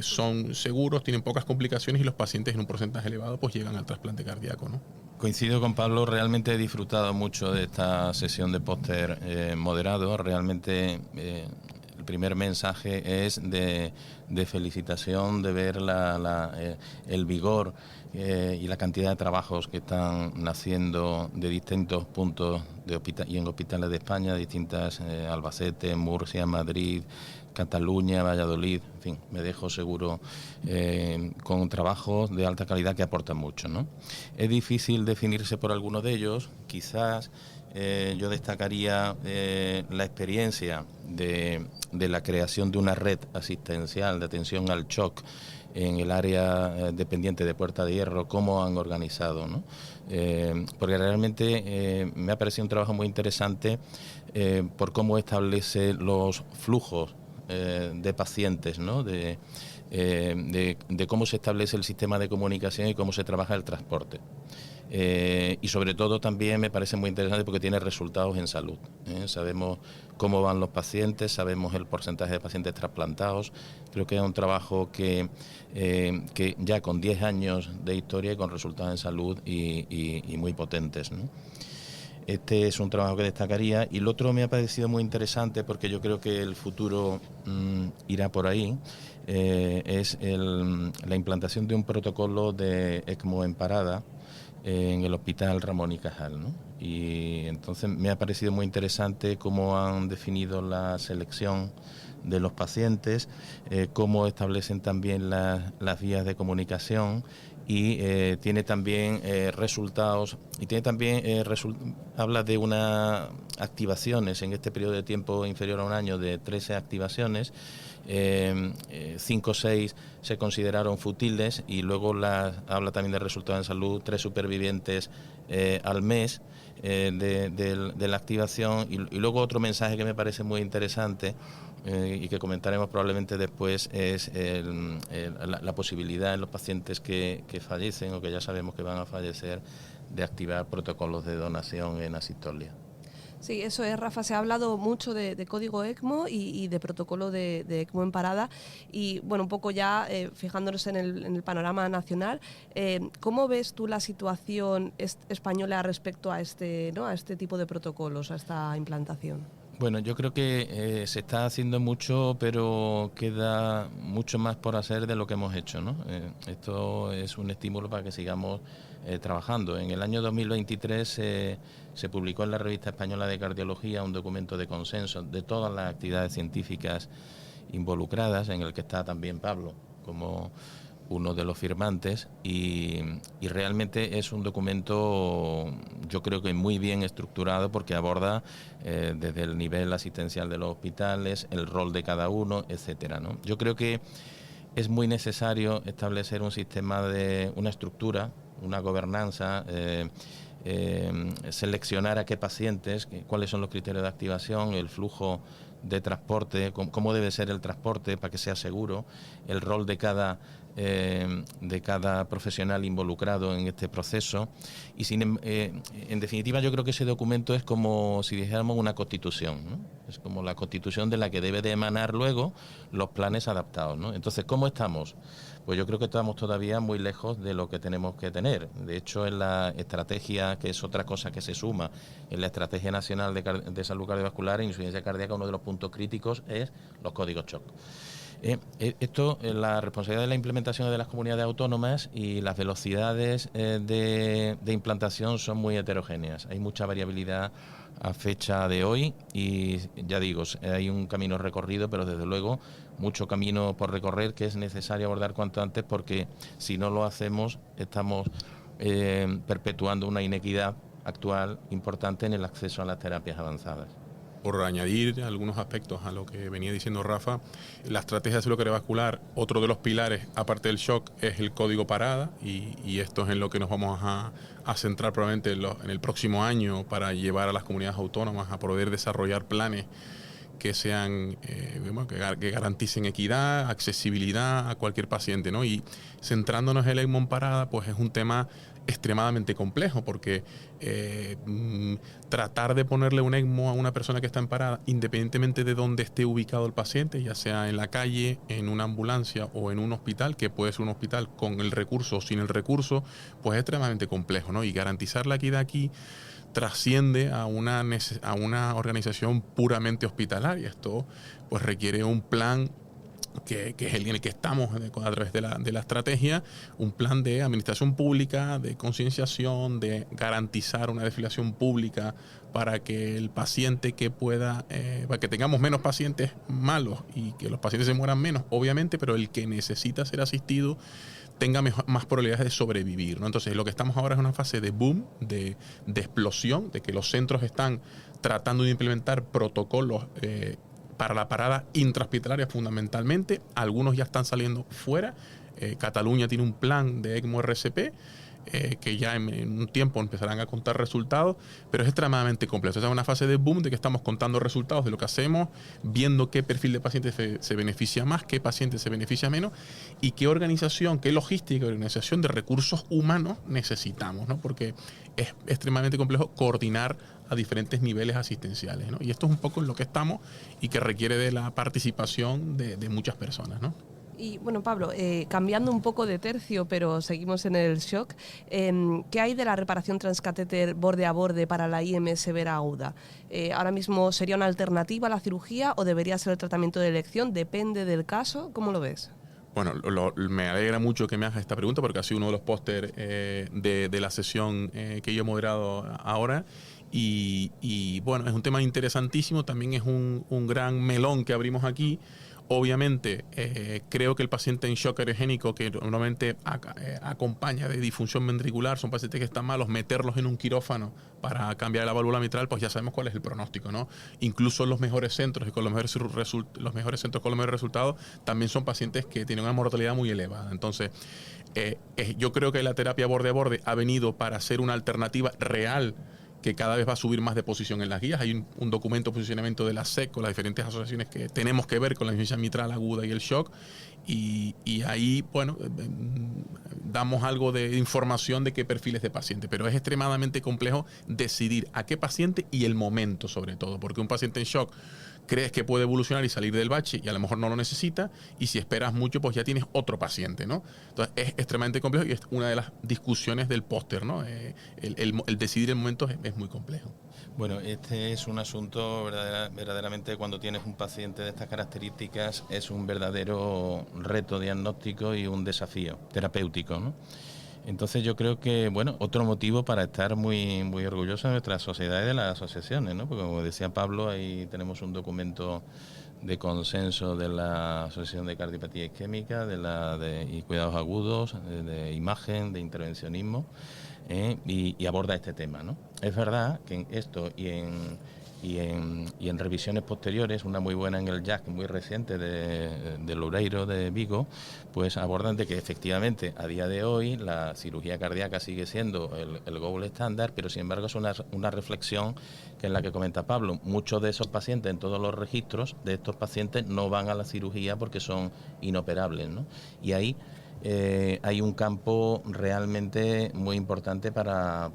son seguros, tienen pocas complicaciones y los pacientes en un porcentaje elevado pues llegan al trasplante cardíaco, ¿no? Coincido con Pablo, realmente he disfrutado mucho de esta sesión de póster moderado. Realmente el primer mensaje es de felicitación, de ver el vigor y la cantidad de trabajos que están naciendo de distintos puntos y en hospitales de España, distintas, Albacete, Murcia, Madrid, Cataluña, Valladolid, en fin, me dejo seguro con trabajos de alta calidad que aportan mucho, ¿no? Es difícil definirse por alguno de ellos. Quizás yo destacaría la experiencia de la creación de una red asistencial de atención al shock en el área dependiente de Puerta de Hierro, cómo han organizado, ¿no? Porque realmente me ha parecido un trabajo muy interesante por cómo establece los flujos de pacientes, ¿no? De cómo se establece el sistema de comunicación y cómo se trabaja el transporte. Y sobre todo también me parece muy interesante porque tiene resultados en salud. Sabemos cómo van los pacientes, sabemos el porcentaje de pacientes trasplantados. Creo que es un trabajo que ya con 10 años de historia y con resultados en salud y muy potentes, ¿no? Este es un trabajo que destacaría, y el otro me ha parecido muy interesante porque yo creo que el futuro irá por ahí. Es la implantación de un protocolo de ECMO en parada en el Hospital Ramón y Cajal, ¿no? Y entonces me ha parecido muy interesante cómo han definido la selección de los pacientes, cómo establecen también las vías de comunicación, y tiene también resultados, y tiene también habla de unas activaciones en este periodo de tiempo inferior a un año de 13 activaciones. 5 o 6 se consideraron futiles, y luego habla también de resultados en salud, 3 supervivientes al mes de la activación, y luego otro mensaje que me parece muy interesante y que comentaremos probablemente después es la posibilidad en los pacientes que fallecen o que ya sabemos que van a fallecer de activar protocolos de donación en asistolia. Sí, eso es, Rafa. Se ha hablado mucho de código ECMO y de protocolo de ECMO en parada. Y bueno, un poco ya fijándonos en el panorama nacional, ¿cómo ves tú la situación española respecto a este tipo de protocolos, a esta implantación? Bueno, yo creo que se está haciendo mucho, pero queda mucho más por hacer de lo que hemos hecho, ¿no? Esto es un estímulo para que sigamos trabajando. En el año 2023 se publicó en la Revista Española de Cardiología un documento de consenso de todas las actividades científicas involucradas, en el que está también Pablo como uno de los firmantes, y realmente es un documento, yo creo que muy bien estructurado, porque aborda desde el nivel asistencial de los hospitales, el rol de cada uno, etcétera, ¿no? Yo creo que es muy necesario establecer un sistema una estructura, una gobernanza, seleccionar a qué pacientes, cuáles son los criterios de activación, el flujo de transporte, cómo debe ser el transporte para que sea seguro, el rol de cada profesional involucrado en este proceso. Y en definitiva, yo creo que ese documento es como si dijéramos una constitución, ¿no? Es como la constitución de la que debe de emanar luego los planes adaptados, ¿no? Entonces, ¿cómo estamos? Pues yo creo que estamos todavía muy lejos de lo que tenemos que tener. De hecho, en la estrategia, que es otra cosa que se suma, en la Estrategia Nacional de Salud Cardiovascular e Insuficiencia Cardíaca, uno de los puntos críticos es los códigos SHOC. La responsabilidad de la implementación de las comunidades autónomas y las velocidades de implantación son muy heterogéneas. Hay mucha variabilidad a fecha de hoy y ya digo, hay un camino recorrido, pero desde luego mucho camino por recorrer que es necesario abordar cuanto antes, porque si no lo hacemos estamos perpetuando una inequidad actual importante en el acceso a las terapias avanzadas. Por añadir algunos aspectos a lo que venía diciendo Rafa, la estrategia de salud cardiovascular, otro de los pilares, aparte del shock, es el código parada, y esto es en lo que nos vamos a centrar probablemente en el próximo año para llevar a las comunidades autónomas a poder desarrollar planes que sean que garanticen equidad, accesibilidad a cualquier paciente, ¿no? Y centrándonos en el ECMO en parada, pues es un tema extremadamente complejo, porque tratar de ponerle un ECMO a una persona que está en parada, independientemente de dónde esté ubicado el paciente, ya sea en la calle, en una ambulancia o en un hospital, que puede ser un hospital con el recurso o sin el recurso, pues es extremadamente complejo, ¿no? Y garantizar la equidad aquí trasciende a una organización puramente hospitalaria. Esto pues requiere un plan que es el en el que estamos a través de la estrategia, un plan de administración pública, de concienciación, de garantizar una desfiliación pública para que el paciente para que tengamos menos pacientes malos y que los pacientes se mueran menos, obviamente, pero el que necesita ser asistido tenga más probabilidades de sobrevivir, ¿no? Entonces, lo que estamos ahora es una fase de boom, de explosión, de que los centros están tratando de implementar protocolos para la parada intrahospitalaria fundamentalmente. Algunos ya están saliendo fuera. Cataluña tiene un plan de ECMO RCP que ya en un tiempo empezarán a contar resultados, pero es extremadamente complejo. Esa es una fase de boom de que estamos contando resultados de lo que hacemos, viendo qué perfil de paciente se beneficia más, qué paciente se beneficia menos y qué organización, qué logística y organización de recursos humanos necesitamos, ¿no? Porque es extremadamente complejo coordinar a diferentes niveles asistenciales, ¿no? Y esto es un poco en lo que estamos y que requiere de la participación de muchas personas, ¿no? Y bueno, Pablo, cambiando un poco de tercio, pero seguimos en el shock, ¿qué hay de la reparación transcatéter borde a borde para la IM severa aguda? ¿Ahora mismo sería una alternativa a la cirugía o debería ser el tratamiento de elección? ¿Depende del caso? ¿Cómo lo ves? Bueno, me alegra mucho que me hagas esta pregunta, porque ha sido uno de los pósters de la sesión que yo he moderado ahora. Y bueno, es un tema interesantísimo, también es un gran melón que abrimos aquí. Obviamente, creo que el paciente en shock aerogénico, que normalmente acompaña de disfunción ventricular, son pacientes que están malos, meterlos en un quirófano para cambiar la válvula mitral, pues ya sabemos cuál es el pronóstico, ¿no? Incluso los mejores centros y con los mejores centros con los mejores resultados también son pacientes que tienen una mortalidad muy elevada. Entonces, yo creo que la terapia borde a borde ha venido para ser una alternativa real que cada vez va a subir más de posición en las guías. Hay un documento de posicionamiento de la SEC con las diferentes asociaciones que tenemos que ver con la insuficiencia mitral aguda y el shock, y ahí, bueno, damos algo de información de qué perfiles de paciente, pero es extremadamente complejo decidir a qué paciente y el momento sobre todo, porque un paciente en shock crees que puede evolucionar y salir del bache y a lo mejor no lo necesita, y si esperas mucho pues ya tienes otro paciente, ¿no? Entonces es extremadamente complejo y es una de las discusiones del póster, ¿no? El decidir el momento es muy complejo. Bueno, este es un asunto verdaderamente, cuando tienes un paciente de estas características, es un verdadero reto diagnóstico y un desafío terapéutico, ¿no? Entonces yo creo que, bueno, otro motivo para estar muy, muy orgullosos de nuestra sociedad y de las asociaciones, ¿no? Porque como decía Pablo, ahí tenemos un documento de consenso de la Asociación de Cardiopatía Isquémica, y Cuidados Agudos, de imagen, de intervencionismo, y aborda este tema, ¿no? Es verdad que en esto y en revisiones posteriores, una muy buena en el JAC, muy reciente, de Loureiro de Vigo, pues abordan de que efectivamente a día de hoy la cirugía cardíaca sigue siendo el gold estándar, pero sin embargo es una reflexión que es la que comenta Pablo. Muchos de esos pacientes, en todos los registros de estos pacientes, no van a la cirugía porque son inoperables, ¿no? Y ahí hay un campo realmente muy importante para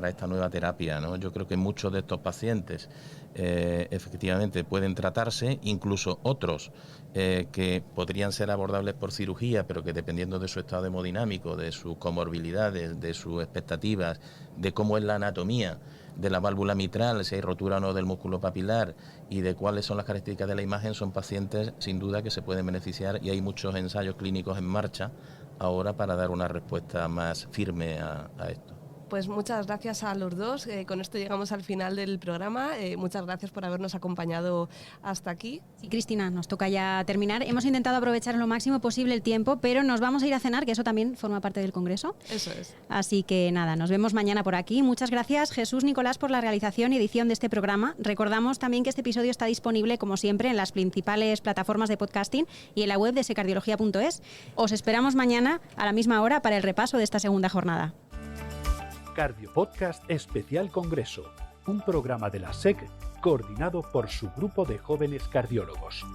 esta nueva terapia, ¿no? Yo creo que muchos de estos pacientes efectivamente pueden tratarse, incluso otros que podrían ser abordables por cirugía, pero que dependiendo de su estado hemodinámico, de sus comorbilidades, de sus expectativas, de cómo es la anatomía de la válvula mitral, si hay rotura o no del músculo papilar y de cuáles son las características de la imagen, son pacientes sin duda que se pueden beneficiar, y hay muchos ensayos clínicos en marcha ahora para dar una respuesta más firme a esto. Pues muchas gracias a los dos. Con esto llegamos al final del programa. Muchas gracias por habernos acompañado hasta aquí. Sí, Cristina, nos toca ya terminar. Hemos intentado aprovechar lo máximo posible el tiempo, pero nos vamos a ir a cenar, que eso también forma parte del Congreso. Eso es. Así que nada, nos vemos mañana por aquí. Muchas gracias, Jesús, Nicolás, por la realización y edición de este programa. Recordamos también que este episodio está disponible, como siempre, en las principales plataformas de podcasting y en la web de secardiología.es. Os esperamos mañana a la misma hora para el repaso de esta segunda jornada. Cardiopodcast Especial Congreso, un programa de la SEC coordinado por su grupo de jóvenes cardiólogos.